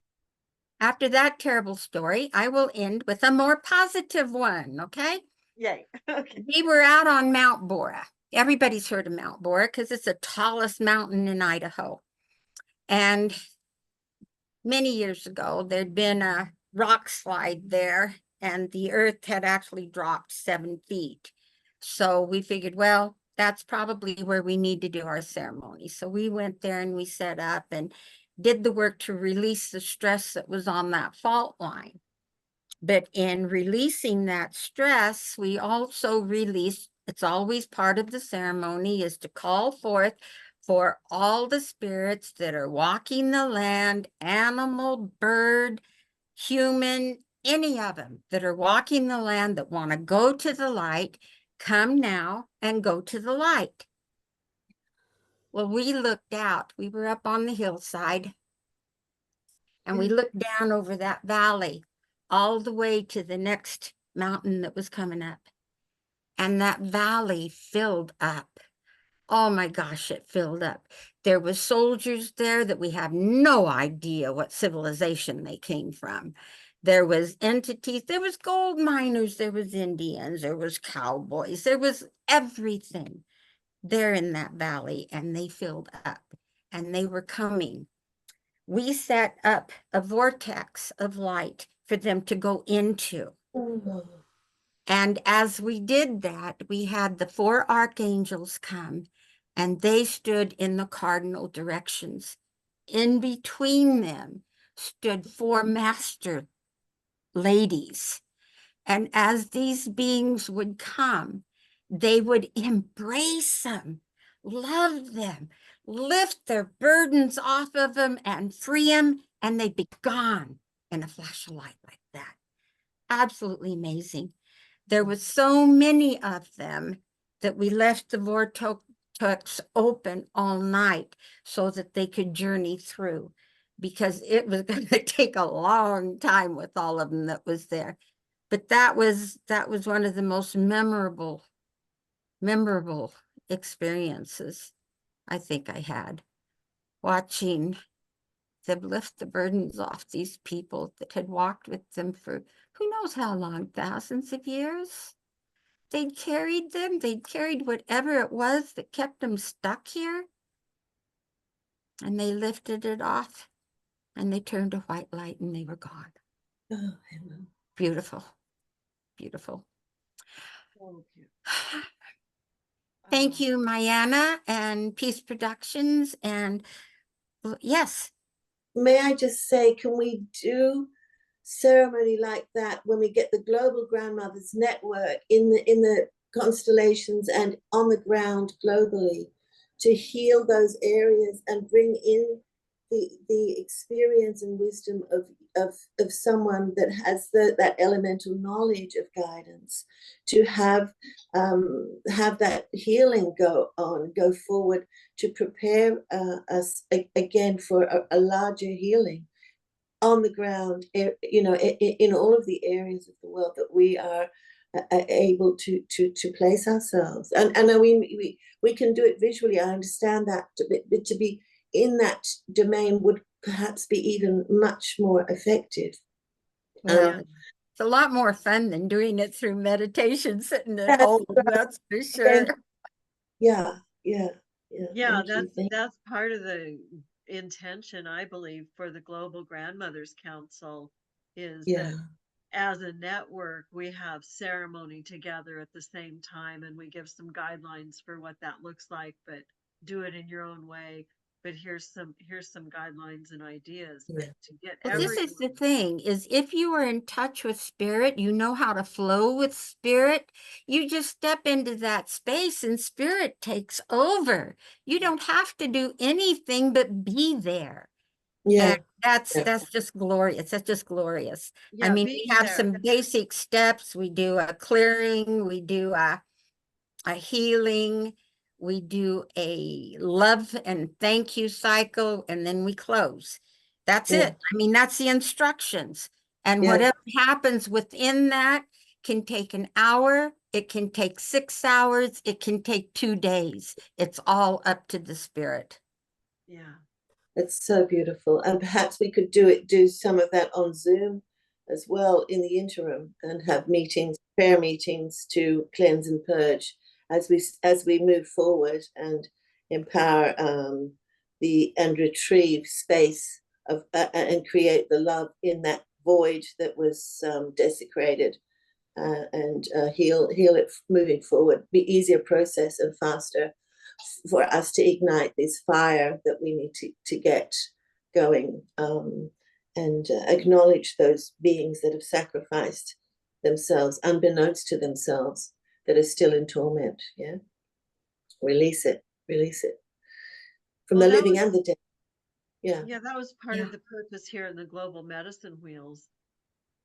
after that terrible story, I will end with a more positive one, okay? Yay. Okay. We were out on Mount Bora. Everybody's heard of Mount Bora because it's the tallest mountain in Idaho. And many years ago, there'd been a rock slide there, and the earth had actually dropped 7 feet. So we figured, well, that's probably where we need to do our ceremony. So we went there and we set up and did the work to release the stress that was on that fault line. But in releasing that stress, we also release, it's always part of the ceremony, is to call forth for all the spirits that are walking the land, animal, bird, human, any of them that are walking the land that want to go to the light, come now and go to the light. Well, we looked out, we were up on the hillside, and we looked down over that valley all the way to the next mountain that was coming up. And that valley filled up. Oh my gosh, it filled up. There was soldiers there that we have no idea what civilization they came from. There was entities, there was gold miners, there was Indians, there was cowboys, there was everything there in that valley, and they filled up and they were coming. We set up a vortex of light for them to go into. Oh, And as we did that, we had the 4 archangels come, and they stood in the cardinal directions. In between them stood 4 master ladies. And as these beings would come, they would embrace them, love them, lift their burdens off of them and free them, and they'd be gone in a flash of light like that. Absolutely amazing. There was so many of them that we left the vortex open all night so that they could journey through, because it was going to take a long time with all of them that was there. But that was one of the most memorable experiences I think I had, watching them lift the burdens off these people that had walked with them for who knows how long, thousands of years. They'd carried them, they'd carried whatever it was that kept them stuck here, and they lifted it off, and they turned to white light, and they were gone. oh, heaven. Beautiful, beautiful. Thank you. Thank you, Mayana and Peace Productions. And yes, May I just say, can we do ceremony like that when we get the Global Grandmothers Network in the constellations and on the ground globally to heal those areas and bring in the experience and wisdom of someone that has that elemental knowledge of guidance, to have that healing go forward, to prepare us again for a larger healing on the ground, you know, in all of the areas of the world that we are able to place ourselves. And I mean, we can do it visually. I understand that, but to be in that domain would perhaps be even much more effective. well, it's a lot more fun than doing it through meditation, sitting at home, that's for sure. Yeah. Yeah, Thank you. that's part of the intention, I believe, for the Global Grandmothers Council, is Yeah. that as a network, we have ceremony together at the same time, and we give some guidelines for what that looks like, but do it in your own way. But here's some guidelines and ideas. Yeah. But to get Well, this everyone, is the thing, is if you are in touch with spirit, you know how to flow with spirit, you just step into that space and spirit takes over. You don't have to do anything but be there. Yeah. And that's Yeah. just glorious. That's just glorious. I yeah, mean, being we have there. some basic steps. We do a clearing, we do a healing, we do a love and thank you cycle, and then we close. That's Yeah. it. I mean, that's the instructions. And Yeah. whatever happens within that can take an hour, it can take 6 hours, it can take 2 days. It's all up to the spirit. Yeah. It's so beautiful. And perhaps we could do some of that on Zoom as well in the interim, and have prayer meetings to cleanse and purge as we move forward and empower and retrieve space of and create the love in that void that was desecrated, and heal it moving forward. Be easier process and faster for us to ignite this fire that we need to get going, and acknowledge those beings that have sacrificed themselves unbeknownst to themselves, that are still in torment. Yeah, release it from Well, the that living was- and the dead. Yeah. Yeah, that was part Yeah. of the purpose here in the Global Medicine Wheels.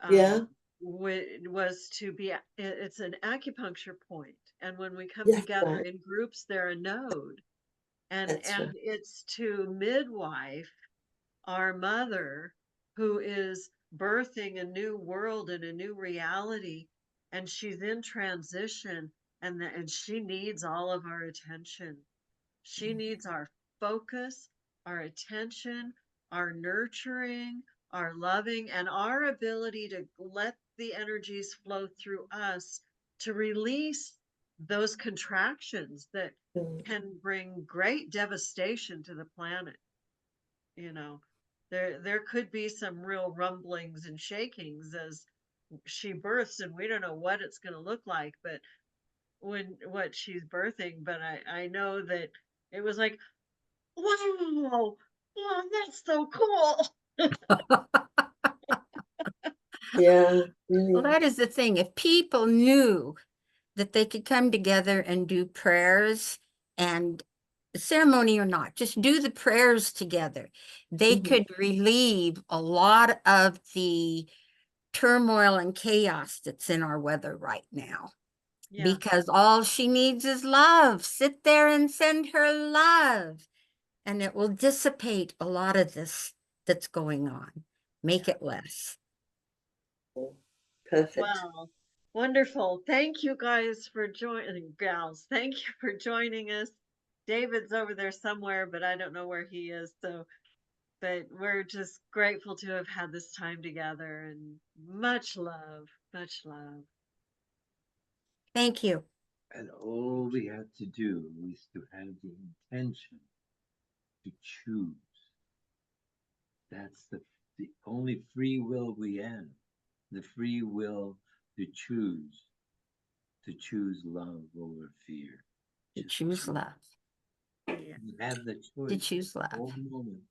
Yeah. Was to be, it's an acupuncture point, and when we come Yes, together right. in groups, they're a node, and That's right. it's to midwife our mother, who is birthing a new world and a new reality, and she's in transition, and she needs all of our attention. She needs our focus, our attention, our nurturing, our loving, and our ability to let the energies flow through us to release those contractions that Mm. can bring great devastation to the planet. You know, there could be some real rumblings and shakings as she births, and we don't know what it's going to look like, but what she's birthing. But I know that it was like, wow, wow, that's so cool. Yeah. Well, Really. that is the thing. If people knew that they could come together and do prayers, and ceremony or not, just do the prayers together, they Mhm. could relieve a lot of the turmoil and chaos that's in our weather right now. Yeah, Because all she needs is love. Sit there and send her love, and it will dissipate a lot of this that's going on, make it less. Perfect. wow, wonderful. Thank you guys for joining, gals. Thank you for joining us. David's over there somewhere, but I don't know where he is. So, but we're just grateful to have had this time together, and much love, much love. Thank you. And all we have to do is to have the intention to choose. That's the only free will we have. The free will to choose love over fear. To Just choose love. Yeah. You have the choice. To choose love. All moments.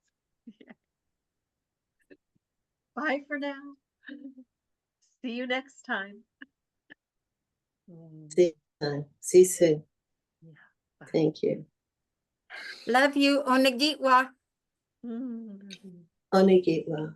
Bye for now. See you next time. See you time. See you soon. Yeah, bye. Thank you. Love you, Onagitwa. Mm. Onigitwa.